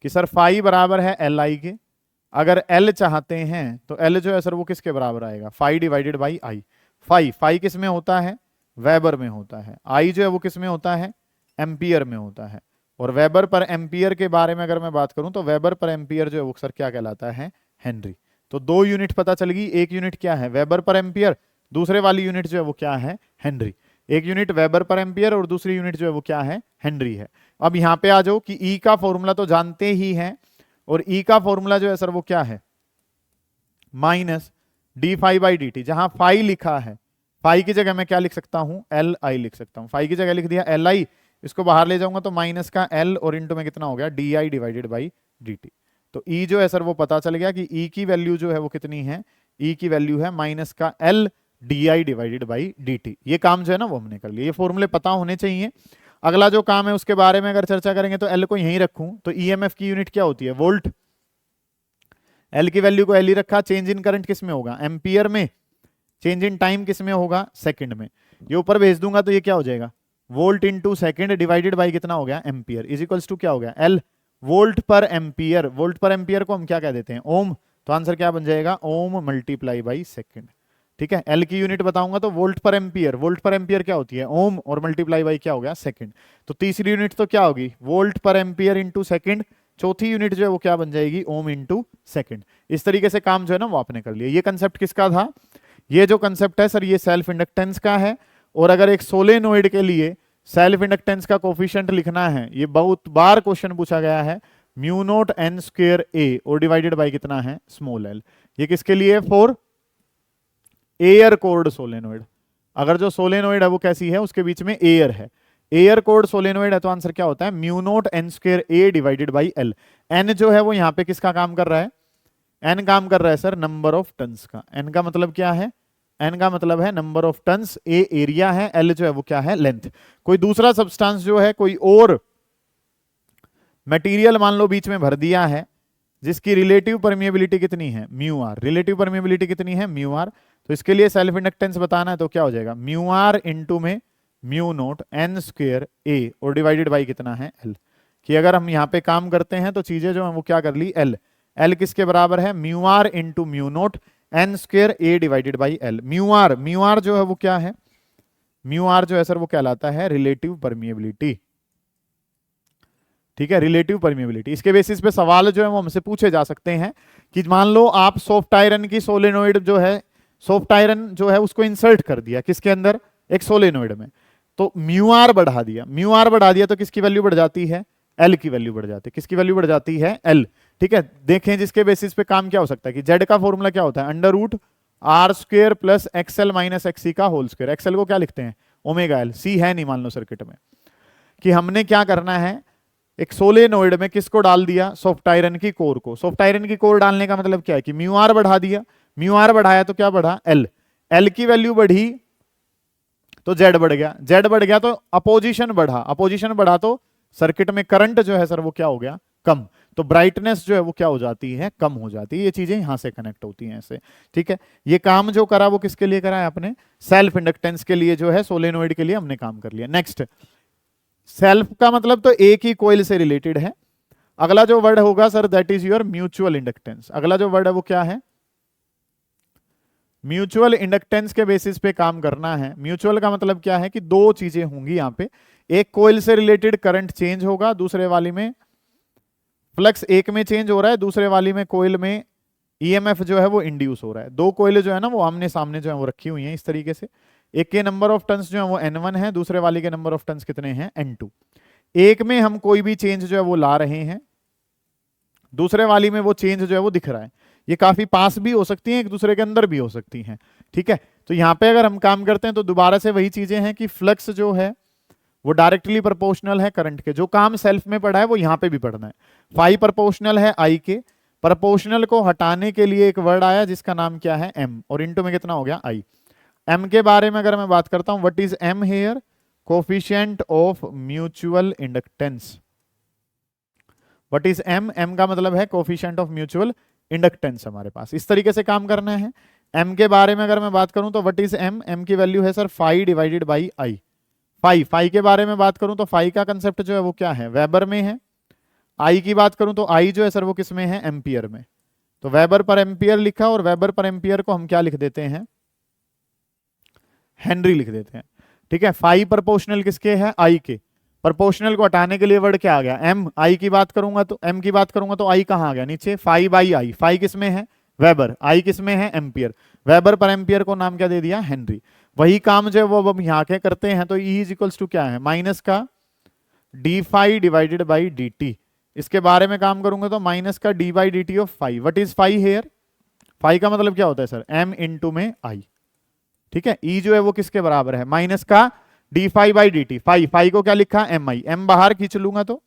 कि सर फाई बराबर है एल आई के। अगर एल चाहते हैं तो एल जो है सर वो किसके बराबर आएगा, phi divided by I. Phi, phi किस में होता है, वेबर में होता है। आई जो है वो किस में होता है, एम्पियर में होता है। और वेबर पर एम्पियर के बारे में अगर मैं बात करूं तो वेबर पर एम्पियर जो है वो सर क्या कहलाता है, हेनरी। तो दो यूनिट पता चल गई, एक यूनिट क्या है वेबर पर एम्पियर, दूसरे वाली यूनिट जो है वो क्या है, हेनरी। एक यूनिट वेबर पर एम्पियर और दूसरी यूनिट जो है वो क्या है, हेनरी है। अब यहां पे आ जाओ कि ई का फॉर्मूला तो जानते ही हैं, और ई का फॉर्मूला जो है सर वो क्या है, minus D phi by D T. जहां फाई लिखा है, फाई की जगह मैं क्या लिख सकता हूं, एल आई लिख सकता हूं। फाई की जगह लिख दिया एल आई, इसको बाहर ले जाऊंगा तो माइनस का एल और इंटू में कितना हो गया, D I divided by D T. तो ई जो है सर वो पता चल गया कि ई की वैल्यू जो है वो कितनी है, ई की वैल्यू है माइनस का L D I divided by D T. ये काम जो है ना वो हमने कर लिया, ये फॉर्मूले पता होने चाहिए। अगला जो काम है उसके बारे में अगर चर्चा करेंगे तो एल को यहीं रखूं तो ईएमएफ की यूनिट क्या होती है, वोल्ट। एल की वैल्यू को एल ही रखा, चेंज इन करंट किस में होगा, एम्पियर में। चेंज इन टाइम किस में होगा, सेकंड में। ये ऊपर भेज दूंगा तो ये क्या हो जाएगा, volt into second divided by कितना हो गया, एम्पियर, इज इक्वल्स टू क्या हो गया, एल। वोल्ट पर एम्पियर, वोल्ट पर एम्पियर को हम क्या कह देते हैं, ओम। तो आंसर क्या बन जाएगा, ओम मल्टीप्लाई बाई सेकंड। ठीक है, एल की यूनिट बताऊंगा तो वोल्ट पर एम्पियर, वोल्ट पर एम्पियर क्या होती है, ओम, और मल्टीप्लाई बाई क्या हो गया, सेकंड। तो तीसरी यूनिट तो क्या होगी, वोल्ट पर एम्पियर इंटू सेकंड। चौथी यूनिट जो है वो क्या बन जाएगी, ओम इंटू सेकंड। इस तरीके से काम जो है ना वो आपने कर लिया। ये कंसेप्ट किसका था, ये जो कंसेप्ट है सर ये सेल्फ इंडक्टेंस का है। और अगर एक सोलेनोइड के लिए सेल्फ इंडक्टेंस का कोफिशिएंट लिखना है, ये बहुत बार क्वेश्चन पूछा गया है, म्यू नोट एन स्क्वायर ए और डिवाइडेड बाय कितना है, स्मॉल एल। ये किसके लिए, फॉर एयर कोर्ड सोलेनोइड। अगर जो सोलेनोइड है वो कैसी है, उसके बीच में एयर है, एयर कोर्ड सोलेनोइड है, तो आंसर क्या होता है, mu naught N square A divided by L. N जो है वो यहां पे किसका काम कर रहा है, एन काम कर रहा है सर नंबर ऑफ टन्स का। एन का मतलब क्या है, एन का मतलब है number of turns, A area है, एल जो है वो क्या है, लेंथ। कोई दूसरा सब्सटेंस जो है, कोई और मटेरियल मान लो बीच में भर दिया है, जिसकी रिलेटिव परमिएबिलिटी कितनी है, म्यू आर। रिलेटिव परमिएबिलिटी कितनी है, म्यू आर। तो इसके लिए सेल्फ इंडक्टेंस बताना है तो क्या हो जाएगा, म्यू आर इंटू में म्यू नोट एन स्क्वायर ए और डिवाइडेड बाई कितना है, एल। कि अगर हम यहाँ पे काम करते हैं तो चीजें जो है वो क्या कर ली, एल। एल किसके बराबर है, mu R into mu naught N square A divided by L. Mu R जो है वो क्या है, म्यू आर जो है सर वो कहलाता है रिलेटिव परमिएबिलिटी। ठीक है, रिलेटिव परमिएबिलिटी। इसके बेसिस पे सवाल जो है वो हमसे पूछे जा सकते हैं कि मान लो आप सॉफ्ट आयरन की सोलेनोइड जो है, सॉफ्ट आयरन जो है उसको इंसर्ट कर दिया किसके अंदर, एक सोलेनोइड में, तो म्यू आर बढ़ा दिया, म्यू आर बढ़ा दिया तो किसकी वैल्यू बढ़ जाती है, एल की वैल्यू बढ़ जाती है। किसकी वैल्यू बढ़ जाती है, एल। ठीक है, देखें जिसके बेसिस पे काम क्या हो सकता है कि जेड का फॉर्मूला क्या होता है, under root R square plus XL minus XC का होल स्क्वेयर। एक्सएल को क्या लिखते हैं, ओमेगा एल। सी है नहीं मान लो सर्किट में, कि हमने क्या करना है, एक सोलेनोइड में किसको डाल दिया, सॉफ्ट आयरन की कोर को। सॉफ्ट आयरन की कोर डालने का मतलब क्या है कि म्यू आर बढ़ा दिया, म्यू आर बढ़ाया तो क्या बढ़ा, एल। एल की वैल्यू बढ़ी तो जेड बढ़ गया, जेड बढ़ गया तो अपोजिशन बढ़ा, अपोजिशन बढ़ा तो सर्किट में करंट जो है सर वो क्या हो गया, कम। तो ब्राइटनेस जो है वो क्या हो जाती है, कम हो जाती है। ये चीजें यहां से कनेक्ट होती हैं ऐसे। ठीक है, ये काम जो करा वो किसके लिए करा है आपने, सेल्फ इंडक्टेंस के लिए जो है, सोलेनोइड के लिए हमने काम कर लिया। नेक्स्ट, सेल्फ का मतलब तो एक ही कोइल से रिलेटेड है। अगला जो वर्ड होगा sir that is your mutual inductance. अगला जो वर्ड है वो क्या है, म्यूचुअल इंडक्टेंस के बेसिस पे काम करना है। म्यूचुअल का मतलब क्या है कि दो चीजें होंगी यहां पे, एक कोइल से रिलेटेड करंट चेंज होगा, दूसरे वाली में फ्लक्स एक में चेंज हो रहा है, दूसरे वाली में कोइल में ईएमएफ जो है वो इंड्यूस हो रहा है। दो कोइल जो है ना वो आमने सामने जो है वो रखी हुई हैं इस तरीके से। एक के नंबर ऑफ टन्स जो है वो N1 है, दूसरे वाले के नंबर ऑफ टन्स कितने हैं, N2। एक में हम कोई भी चेंज जो है वो ला रहे हैं, दूसरे वाली में वो चेंज जो है वो दिख रहा है। ये काफी पास भी हो सकती हैं, एक दूसरे के अंदर भी हो सकती हैं। ठीक है, तो यहाँ पे अगर हम काम करते हैं तो दोबारा से वही चीजें हैं कि फ्लक्स जो है वो डायरेक्टली प्रोपोर्शनल है करंट के। जो काम सेल्फ में पढ़ा है वो यहाँ पे भी पढ़ना है। फाई प्रोपोर्शनल है आई के, प्रोपोर्शनल को हटाने के लिए एक वर्ड आया जिसका नाम क्या है, एम, और इनटू में कितना हो गया, आई। एम के बारे में अगर मैं बात करता हूं, what is M here, coefficient of mutual inductance. What is M, M का मतलब है कोफिशिएंट ऑफ म्यूचुअल इंडक्टेंस। हमारे पास इस तरीके से काम करना है। एम के बारे में अगर मैं बात करूं तो व्हाट इज एम, एम की वैल्यू है sir phi divided by I. Phi, phi के बारे में बात करूं तो फाई का कंसेप्ट जो है वो क्या है, वेबर में है। आई की बात करूं तो आई जो है सर वो किस में है, एम्पियर में। तो वेबर पर एम्पियर लिखा, और वेबर पर एम्पियर को हम क्या लिख देते हैं, हेनरी लिख देते हैं। ठीक है, फाई प्रोपोर्शनल किसके है, आई के। प्रोपोर्शनल को हटाने के लिए वर्ड क्या आ गया, एम। आई की बात करूंगा तो एम की बात करूंगा तो आई कहां आ गया, नीचे, फाई बाई आई। फाई किस में है, वेबर, आई किस में है, एम्पियर। वेबर पर एम्पियर को नाम क्या दे दिया, हेनरी। वही काम जो है वो हम यहाँ के करते हैं। तो E इज इक्वल्स टू क्या है, माइनस का D phi divided by D T. इसके बारे में काम करूंगा तो माइनस का D by D T of phi. What is phi here, phi का मतलब क्या होता है सर, एम इंटू में आई। ठीक है, E जो है वो किसके बराबर है, माइनस का D phi by D T. Phi, phi को क्या लिखा, एम आई। एम बाहर खींच लूंगा तो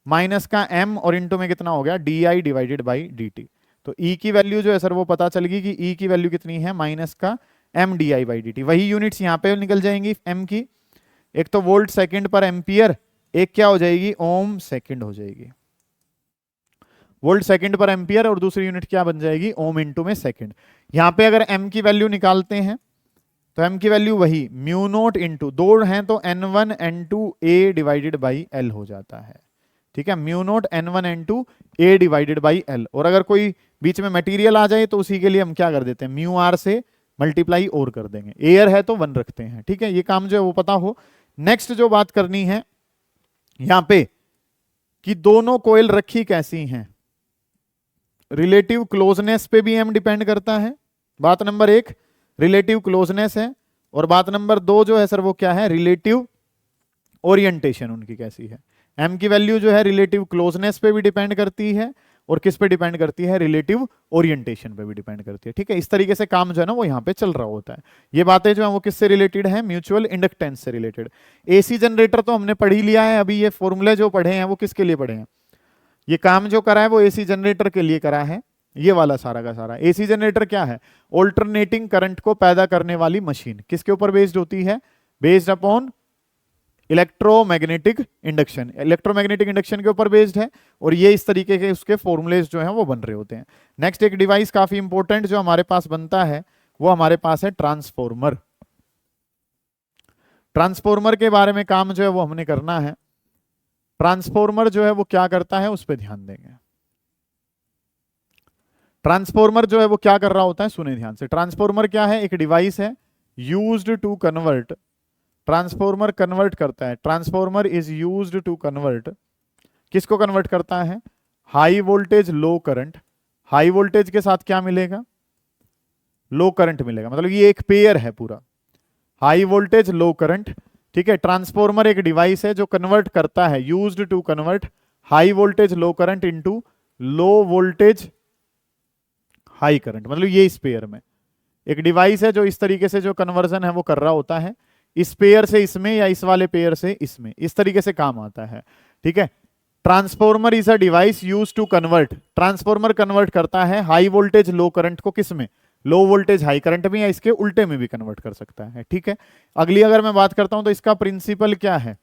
माइनस का एम, और इंटू में कितना हो गया, D I divided by D T. तो E की वैल्यू जो है सर वो पता चलेगी कि E की वैल्यू कितनी है, माइनस का M D I by D T. वही यूनिट्स यहाँ पे निकल जाएंगी एम की, एक तो वोल्ट सेकंड पर एम्पियर, एक क्या हो जाएगी, ओम सेकंड हो जाएगी। वोल्ट सेकंड पर एम्पियर, और दूसरी यूनिट क्या बन जाएगी, ओम इंटू में सेकंड। यहाँ पे अगर एम की वैल्यू निकालते हैं तो एम की वैल्यू वही म्यू नोट इंटू, दो हैं तो N1 N2 A divided by L हो जाता है। ठीक है, mu note N1 N2 A divided by L। और अगर कोई बीच में मटेरियल आ जाए तो उसी के लिए हम क्या कर देते हैं, म्यू आर से मल्टीप्लाई और कर देंगे, एयर है तो 1 रखते हैं, ठीक है, ये काम जो है वो पता हो। नेक्स्ट जो बात करनी है यहां पे कि दोनों कोयल रखी कैसी हैं, रिलेटिव क्लोजनेस पे भी एम डिपेंड करता है, बात नंबर 1 रिलेटिव क्लोजनेस है, और बात नंबर 2 जो है सर वो क्या है, रिलेटिव ओरिएंटेशन उनकी कैसी है। एम की वैल्यू जो है रिलेटिव क्लोजनेस पे भी डिपेंड करती है, और किस पे डिपेंड करती है, रिलेटिव ओरिएंटेशन पे भी डिपेंड करती है, ठीक है। इस तरीके से काम जो है ना वो यहाँ पे चल रहा होता है। ये बातें जो है वो किससे रिलेटेड है, म्यूचुअल इंडक्टेंस से रिलेटेड। एसी जनरेटर तो हमने पढ़ ही लिया है, अभी ये फॉर्मूले जो पढ़े हैं वो किसके लिए पढ़े हैं, ये काम जो करा है वो एसी जनरेटर के लिए करा है, ये वाला सारा का सारा। एसी जनरेटर क्या है, ऑल्टरनेटिंग करंट को पैदा करने वाली मशीन, किसके ऊपर बेस्ड होती है, based upon electromagnetic induction, electromagnetic induction के ऊपर बेस्ड है, और ये इस तरीके के उसके फॉर्मूलेज जो हैं वो बन रहे होते हैं। नेक्स्ट एक डिवाइस काफी इंपॉर्टेंट जो हमारे पास बनता है वो हमारे पास है ट्रांसफॉर्मर। ट्रांसफॉर्मर के बारे में काम जो है वो हमने करना है। ट्रांसफॉर्मर जो है वो क्या करता है उस पर ध्यान देंगे। ट्रांसफॉर्मर जो है वो क्या कर रहा होता है, सुने ध्यान से। ट्रांसफॉर्मर क्या है, एक डिवाइस है used to convert, transformer convert करता है, transformer is used to convert, किसको कन्वर्ट करता है, high voltage low current, high voltage के साथ क्या मिलेगा, लो करंट मिलेगा, मतलब ये एक पेयर है पूरा, हाई वोल्टेज लो करंट, ठीक है। ट्रांसफॉर्मर एक डिवाइस है जो कन्वर्ट करता है, used to convert high voltage low current into low voltage high current, मतलब ये इस पेयर में एक डिवाइस है जो इस तरीके से जो कन्वर्जन है वो कर रहा होता है, इस पेयर से इसमें या इस वाले पेयर से इसमें, इस तरीके से काम आता है, ठीक है। Transformer is a device used to convert, transformer convert करता है हाई वोल्टेज लो करंट को किस में, लो वोल्टेज हाई करंट में, या इसके उल्टे में भी कन्वर्ट कर सकता है, ठीक है। अगली अगर मैं बात करता हूं तो इसका प्रिंसिपल क्या है,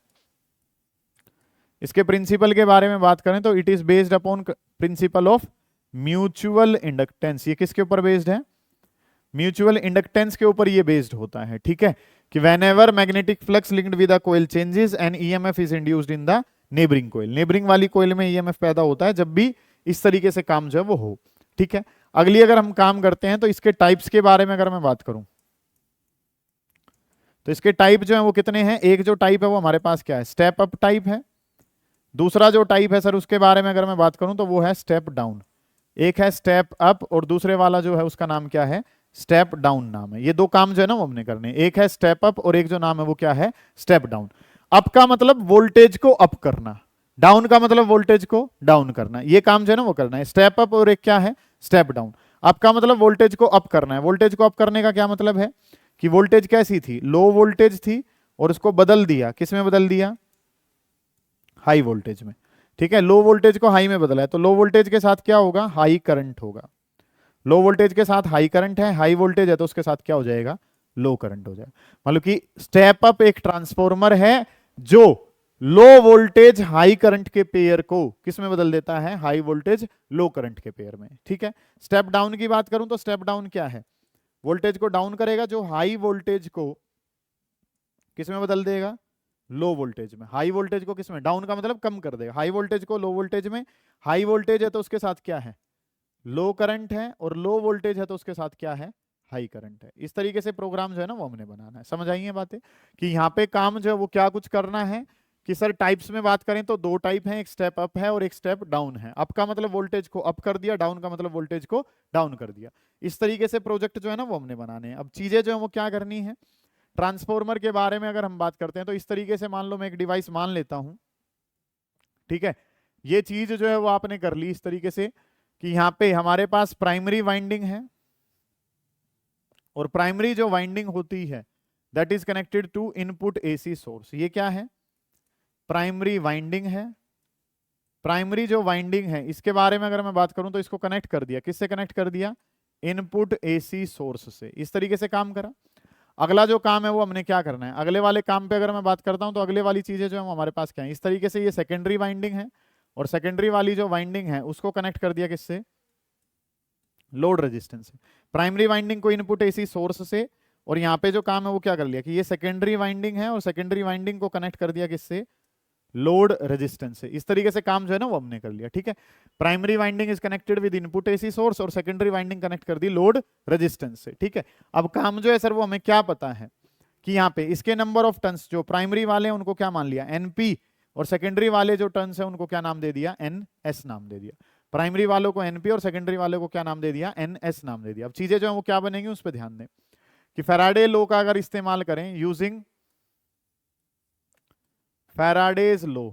इसके प्रिंसिपल के बारे में बात करें तो it is based upon principle of mutual inductance, ये किसके ऊपर बेस्ड है, म्यूचुअल इंडक्टेंस के ऊपर ये बेस्ड होता है, ठीक है, कि whenever magnetic flux linked with a coil changes and EMF is induced in the neighboring coil, neighboring वाली कोयल में EMF पैदा होता है जब भी इस तरीके से काम जो है वो हो, ठीक है। अगली अगर हम काम करते हैं तो इसके टाइप्स के बारे में अगर मैं बात करूं तो इसके टाइप जो है वो कितने हैं, एक जो टाइप है वो हमारे पास क्या है, स्टेप अप टाइप है, दूसरा जो टाइप है सर उसके बारे में अगर मैं बात करूं तो वो है स्टेप डाउन, एक है स्टेप अप और दूसरे वाला जो है उसका नाम क्या है, स्टेप डाउन नाम है। ये दो काम जो है ना वो हमने करने, एक है स्टेप अप और एक जो नाम है वो क्या है, स्टेप डाउन। अप का मतलब वोल्टेज को अप करना, डाउन का मतलब वोल्टेज को डाउन करना, ये काम जो है ना वो करना है, स्टेप अप और एक क्या है, स्टेप डाउन। अप का मतलब वोल्टेज को अप करना है, वोल्टेज को अप करने का क्या मतलब है कि वोल्टेज कैसी थी, लो वोल्टेज थी और उसको बदल दिया, किस में बदल दिया, हाई वोल्टेज में, ठीक है। लो वोल्टेज को हाई में बदला है तो लो वोल्टेज के साथ क्या होगा, हाई करंट होगा, लो वोल्टेज के साथ हाई करंट है, हाई वोल्टेज है तो उसके साथ क्या हो जाएगा, लो करंट हो जाएगा। मतलब कि स्टेप अप एक ट्रांसफॉर्मर है जो लो वोल्टेज हाई करंट के पेयर को किस में बदल देता है, हाई वोल्टेज लो करंट के पेयर में, ठीक है। स्टेप डाउन की बात करूं तो स्टेप डाउन क्या है, वोल्टेज को डाउन करेगा, जो हाई वोल्टेज को किस में बदल देगा, लो वोल्टेज में, हाई वोल्टेज को किस में, डाउन का मतलब कम कर देगा, हाई वोल्टेज को लो वोल्टेज में, हाई वोल्टेज है तो उसके साथ क्या है, लो करंट है, और लो वोल्टेज है तो उसके साथ क्या है, हाई करंट है। इस तरीके से प्रोग्राम जो है ना वो हमने बनाना है, समझ आई है बातें, कि यहाँ पे काम जो है वो क्या कुछ करना है, कि सर टाइप्स में बात करें तो दो टाइप हैं, एक स्टेप अप है और एक स्टेप डाउन है। अप का मतलब वोल्टेज को अप कर दिया, डाउन का मतलब वोल्टेज को डाउन कर दिया। इस तरीके से प्रोजेक्ट जो है ना वो हमने बनाने हैं। अब चीजें जो है वो क्या करनी है, ट्रांसफॉर्मर के बारे में अगर हम बात करते हैं तो इस तरीके से मान लो मैं एक डिवाइस मान लेता हूं, ठीक है। ये चीज जो है वो आपने कर ली इस तरीके से कि यहां पे हमारे पास प्राइमरी वाइंडिंग है, और प्राइमरी जो वाइंडिंग होती है that is connected to input AC source. ये क्या है, प्राइमरी वाइंडिंग है। प्राइमरी जो वाइंडिंग है इसके बारे में अगर मैं बात करूं तो इसको कनेक्ट कर दिया, किससे कनेक्ट कर दिया, इनपुट एसी सोर्स से। इस तरीके से काम करा। अगला जो काम है वो हमने क्या करना है, अगले वाले काम पे अगर मैं बात करता हूं तो अगले वाली चीजें जो है हमारे पास क्या है, इस तरीके से ये सेकेंडरी वाइंडिंग है, और सेकेंडरी वाली जो वाइंडिंग है उसको कनेक्ट कर दिया किससे, लोड रेजिस्टेंस से। प्राइमरी वाइंडिंग को इनपुट एसी सोर्स से, और यहाँ पे जो काम है वो क्या कर लिया कि ये सेकेंडरी वाइंडिंग है और सेकेंडरी वाइंडिंग को कनेक्ट कर दिया किससे, लोड रेजिस्टेंस से। इस तरीके से काम जो है ना वो हमने कर लिया, ठीक है। Primary winding is connected with input AC source और सेकेंडरी वाइंडिंग कनेक्ट कर दी लोड रेजिस्टेंस से, ठीक है। अब काम जो है सर वो हमें क्या पता है कि यहाँ पे इसके नंबर ऑफ टर्न्स जो प्राइमरी वाले हैं उनको क्या मान लिया, एनपी, और सेकेंडरी वाले जो टर्न्स है उनको क्या नाम दे दिया, एनएस नाम दे दिया। प्राइमरी वालों को एनपी और सेकेंडरी वाले को क्या नाम दे दिया, एनएस नाम दे दिया। अब चीजें जो है वो क्या बनेंगी उस पर ध्यान दें कि फैराडे लॉ का अगर इस्तेमाल करें, using Faraday's law,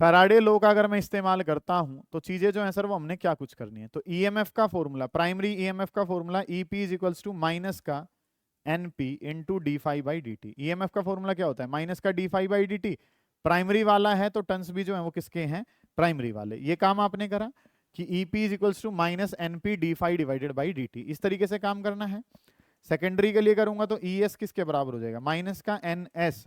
Faraday law का अगर मैं इस्तेमाल करता हूं तो चीजें जो है सर वो हमने क्या कुछ करनी है। तो ईएमएफ का फॉर्मूला, प्राइमरी ईएमएफ का formula EP is equals to minus का NP into D phi by D T. EMF का फॉर्मूला क्या होता है, माइनस का D phi by D T. Primary वाला है तो टर्न्स भी जो है वो किसके हैं, प्राइमरी वाले। ये काम आपने करा कि EP is equals to minus NP D phi divided by D T, इस तरीके से काम करना है। सेकेंडरी के लिए करूंगा तो ईएस किसके बराबर हो जाएगा, माइनस का एनएस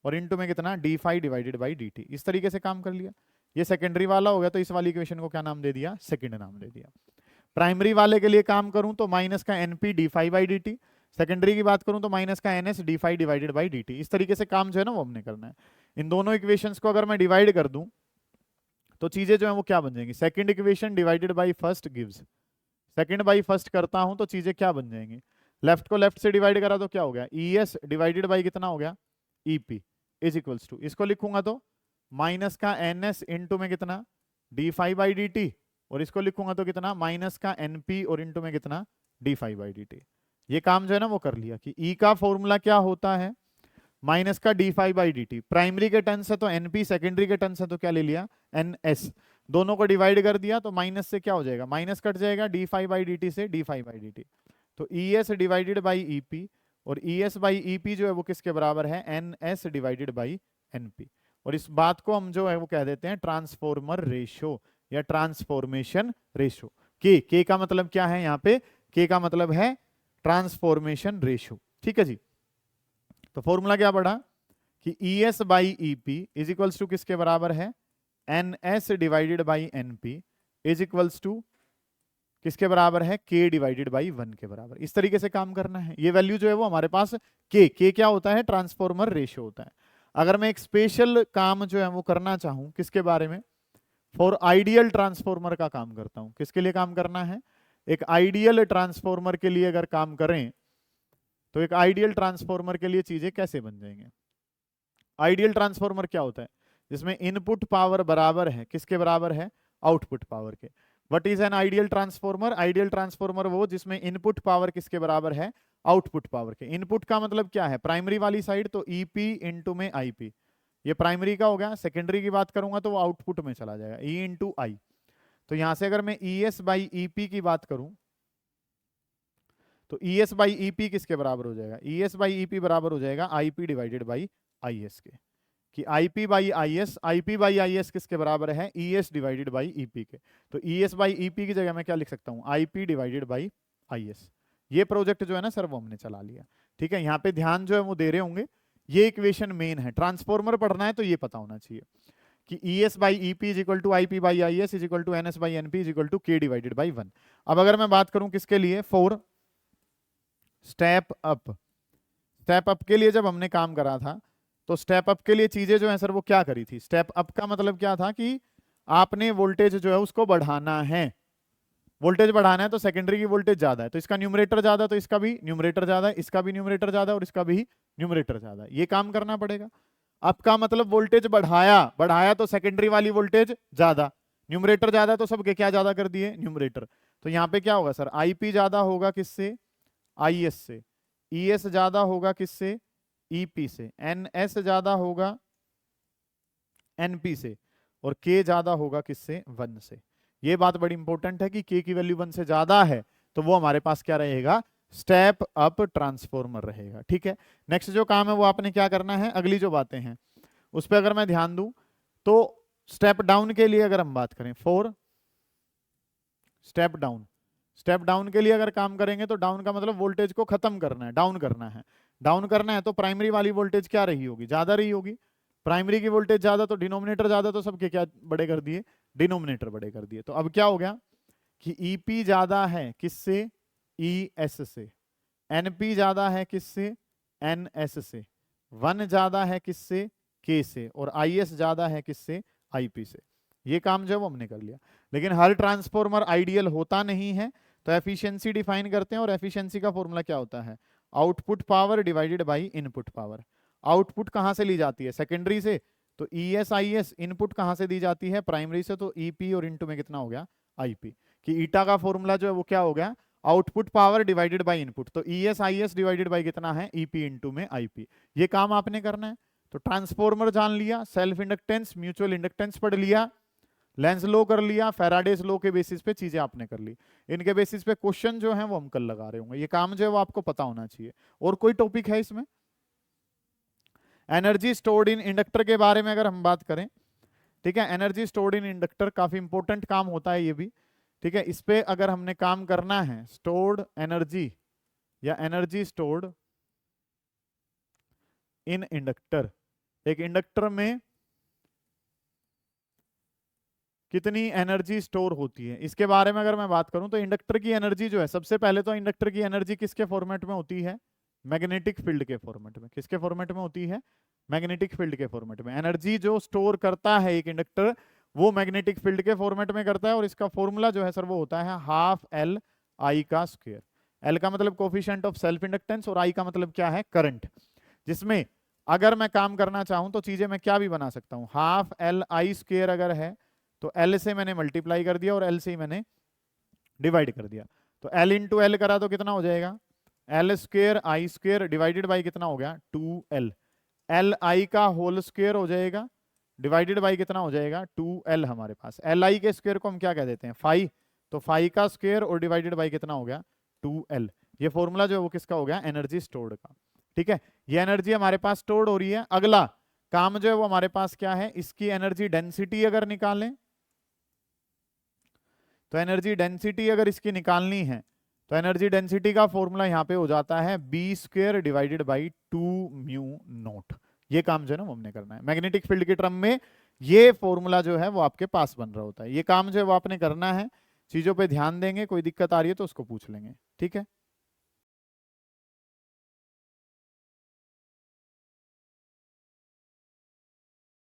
और इनटू में कितना, D phi divided by D T. इस तरीके से काम कर लिया। ये सेकेंडरी वाला हो गया तो इस वाली इक्वेशन को क्या नाम दे दिया, सेकंड नाम दे दिया। प्राइमरी वाले के लिए काम करूं तो माइनस का NP D phi by D T, secondary की बात करूं तो माइनस का NS D phi divided by D T. इस तरीके से काम जो है ना वो हमने करना है। इन दोनों इक्वेशंस को अगर मैं डिवाइड कर दूं तो चीजें जो है वो क्या बन जाएंगी, second equation divided by first gives, second by first करता हूं तो चीजें क्या बन जाएंगी, लेफ्ट को लेफ्ट से डिवाइड करा तो क्या हो गया, ईएस डिवाइडेड बाई कितना हो गया, ईपी इज इक्वल्स टू, इसको लिखूंगा तो माइनस का एनएस इंटू में कितना, D phi by D T, और इसको लिखूंगा तो कितना, माइनस का एनपी और इंटू में कितना, D phi by D T. ये काम जो है ना वो कर लिया कि ई का फॉर्मूला क्या होता है, माइनस का D phi by D T. Primary के टर्न से तो एनपी, सेकेंडरी के टर्न से तो क्या ले लिया, एनएस। दोनों को डिवाइड कर दिया तो माइनस से क्या हो जाएगा, माइनस कट जाएगा D phi by D T से, D phi by D T. तो E S divided by EP, और ई एस बाई ईपी जो है वो किसके बराबर है, N S divided by NP. और इस बात को हम जो है वो कह देते हैं ट्रांसफॉर्मर रेशो या ट्रांसफॉर्मेशन रेशो। के का मतलब क्या है यहाँ पे, के का मतलब है ट्रांसफॉर्मेशन रेशो, ठीक है जी। तो फॉर्मूला क्या पड़ा कि E S by EP is equals to किसके बराबर है, N S divided by NP is equals to किसके बराबर है, के डिवाइडेड बाई 1 के बराबर। इस तरीके से काम करना है। ये वैल्यू जो है वो हमारे पास के क्या होता है, ट्रांसफॉर्मर रेशियो होता है। अगर मैं एक स्पेशल काम जो है वो करना चाहूं किसके बारे में, फॉर आइडियल ट्रांसफॉर्मर का काम करता हूं। किसके लिए काम करना है, एक आइडियल ट्रांसफॉर्मर के लिए अगर काम करें तो एक आइडियल ट्रांसफॉर्मर के लिए चीजें कैसे बन जाएंगे। आइडियल ट्रांसफॉर्मर क्या होता है, जिसमें इनपुट पावर बराबर है किसके बराबर है, आउटपुट पावर के। What is an ideal transformer, ideal transformer वो जिसमें इनपुट पावर किसके बराबर है, आउटपुट पावर के। इनपुट का मतलब क्या है, प्राइमरी वाली साइड तो ईपी इंटू में आईपी, ये प्राइमरी का हो गया। सेकेंडरी की बात करूंगा तो वो आउटपुट में चला जाएगा, ई इंटू आई। तो यहां से अगर मैं ई एस बाई ईपी की बात करूं तो ई एस बाई ईपी किसके बराबर हो जाएगा, ई एस बाई ईपी बराबर हो जाएगा IP divided by I S के। कि आईपी बाई आई एस किसके बराबर है, ई एस डिवाइडेड बाई ईपी के। तो ई एस बाई ईपी की जगह मैं क्या लिख सकता हूँ, IP divided by I S. ये प्रोजेक्ट जो है ना सर वो हमने चला लिया, ठीक है। यहाँ पे ध्यान जो है वो दे रहे होंगे, ये इक्वेशन मेन है। ट्रांसफॉर्मर पढ़ना है तो ये पता होना चाहिए कि E S by EP is equal to IP by I S is equal to N S by NP is equal to K divided by 1। अब अगर मैं बात करूं किसके लिए, for step up, step up के लिए जब हमने काम करा था तो स्टेप अप के लिए चीजें जो है सर वो क्या करी थी। स्टेप अप का मतलब क्या था कि आपने वोल्टेज जो है उसको बढ़ाना है। वोल्टेज बढ़ाना है तो सेकेंडरी की वोल्टेज ज्यादा है तो इसका न्यूमरेटर ज्यादा, तो इसका भी न्यूमरेटर ज्यादा है, इसका भी न्यूमरेटर ज्यादा और इसका भी न्यूमरेटर ज्यादा है। ये काम करना पड़ेगा। अप का मतलब वोल्टेज बढ़ाया तो सेकेंडरी वाली वोल्टेज ज्यादा, न्यूमरेटर ज्यादा तो सबके क्या ज्यादा कर दिए, न्यूमरेटर। तो यहाँ पे क्या होगा सर, आईपी ज्यादा होगा किससे, आई एस से, ई एस ज्यादा होगा किससे, ईपी से, एनएस ज्यादा होगा एनपी से, और के ज्यादा होगा किससे, 1 से। ये बात बड़ी इंपॉर्टेंट है कि के की वैल्यू 1 से ज्यादा है तो वो हमारे पास क्या रहेगा, स्टेप अप ट्रांसफॉर्मर रहेगा, ठीक है। नेक्स्ट जो काम है वो आपने क्या करना है, अगली जो बातें हैं उस पर अगर मैं ध्यान दूं तो स्टेप डाउन के लिए अगर हम बात करें, for step down, step down के लिए अगर काम करेंगे तो डाउन का मतलब वोल्टेज को खत्म करना है, डाउन करना है। डाउन करना है तो प्राइमरी वाली वोल्टेज क्या रही होगी, ज्यादा रही होगी। प्राइमरी की वोल्टेज ज्यादा तो डिनोमिनेटर ज्यादा, तो सबके क्या बड़े कर दिए, डिनोमिनेटर बड़े कर दिए। तो अब क्या हो गया कि ईपी ज्यादा है किससे, ई एस से, एनपी ज्यादा है किससे, एन एस से, 1 ज्यादा है किससे, K से, और IS ज्यादा है किससे, IP से। ये काम जो है वो हमने कर लिया। लेकिन हर ट्रांसफॉर्मर आइडियल होता नहीं है, तो एफिशिएंसी डिफाइन करते हैं, और एफिशिएंसी का फॉर्मूला क्या होता है, output power divided by input power. Output कहाँ से ली जाती है, सेकेंडरी से, तो ES इनपुट कहाँ से दी जाती है, प्राइमरी से, तो EP और इनटू में कितना हो गया, IP। कि ईटा का फॉर्मूला जो है वो क्या हो गया, output power divided by input, तो ES डिवाइडेड बाय कितना है, EP इनटू में IP। ये काम आपने करना है। तो ट्रांसफॉर्मर जान लिया, सेल्फ इंडक्टेंस, म्यूचुअल इंडक्टेंस पढ़ लिया, लेंस लो कर लिया, फैराडेज लो के बेसिस पे चीजें आपने कर ली। इनके बेसिस पे क्वेश्चन जो है वो हम कल लगा रहे होंगे। ये काम जो है वो आपको पता होना चाहिए। और कोई टॉपिक है इसमें? एनर्जी स्टोर्ड इन इंडक्टर के बारे में अगर हम बात करें, ठीक है, एनर्जी स्टोर्ड इन इंडक्टर काफी इंपॉर्टेंट काम होता है ये भी, ठीक है। इस पे अगर हमने काम करना है, स्टोर्ड एनर्जी या एनर्जी स्टोर्ड इन इंडक्टर, एक इंडक्टर में कितनी एनर्जी स्टोर होती है, इसके बारे में अगर मैं बात करूं तो इंडक्टर की एनर्जी जो है, सबसे पहले तो इंडक्टर की एनर्जी किसके फॉर्मेट में होती है, मैग्नेटिक फील्ड के फॉर्मेट में। किसके फॉर्मेट में होती है, मैग्नेटिक फील्ड के फॉर्मेट में। एनर्जी जो स्टोर करता है एक इंडक्टर, वो मैग्नेटिक फील्ड के फॉर्मेट में करता है, और इसका फॉर्मूला जो है सर वो होता है हाफ L I का स्क्वायर। L का मतलब कोफिशिएंट ऑफ सेल्फ इंडक्टेंस, और I का मतलब क्या है, करंट। जिसमें अगर मैं काम करना चाहूं तो चीजें मैं क्या भी बना सकता हूं, हाफ L I स्क्वायर अगर है तो L से मैंने मल्टीप्लाई कर दिया और L से ही मैंने डिवाइड कर दिया। तो L इंटू L करा तो कितना हो जाएगा, L square I square divided by कितना हो गया, 2L। L I का होल स्क्वायर हो जाएगा, डिवाइडेड बाई कितना हो जाएगा, 2L हमारे पास। L I के स्क्वायर को हम क्या कह देते हैं, फाई, तो फाई का स्क्वायर और डिवाइडेड बाई कितना हो गया, 2L। ये फॉर्मूला जो है वो किसका हो गया, एनर्जी स्टोर्ड का। ठीक है, ये एनर्जी हमारे पास स्टोर्ड हो रही है। अगला काम जो है वो हमारे पास क्या है, इसकी एनर्जी डेंसिटी अगर निकालें, तो एनर्जी डेंसिटी अगर इसकी निकालनी है तो एनर्जी डेंसिटी का फॉर्मूला यहां पे हो जाता है B square divided by 2 mu naught. ये काम जो है ना वो हमने करना है। मैग्नेटिक फील्ड के टर्म में ये फॉर्मूला जो है वो आपके पास बन रहा होता है। ये काम जो है वो आपने करना है, चीजों पे ध्यान देंगे, कोई दिक्कत आ रही है तो उसको पूछ लेंगे, ठीक है।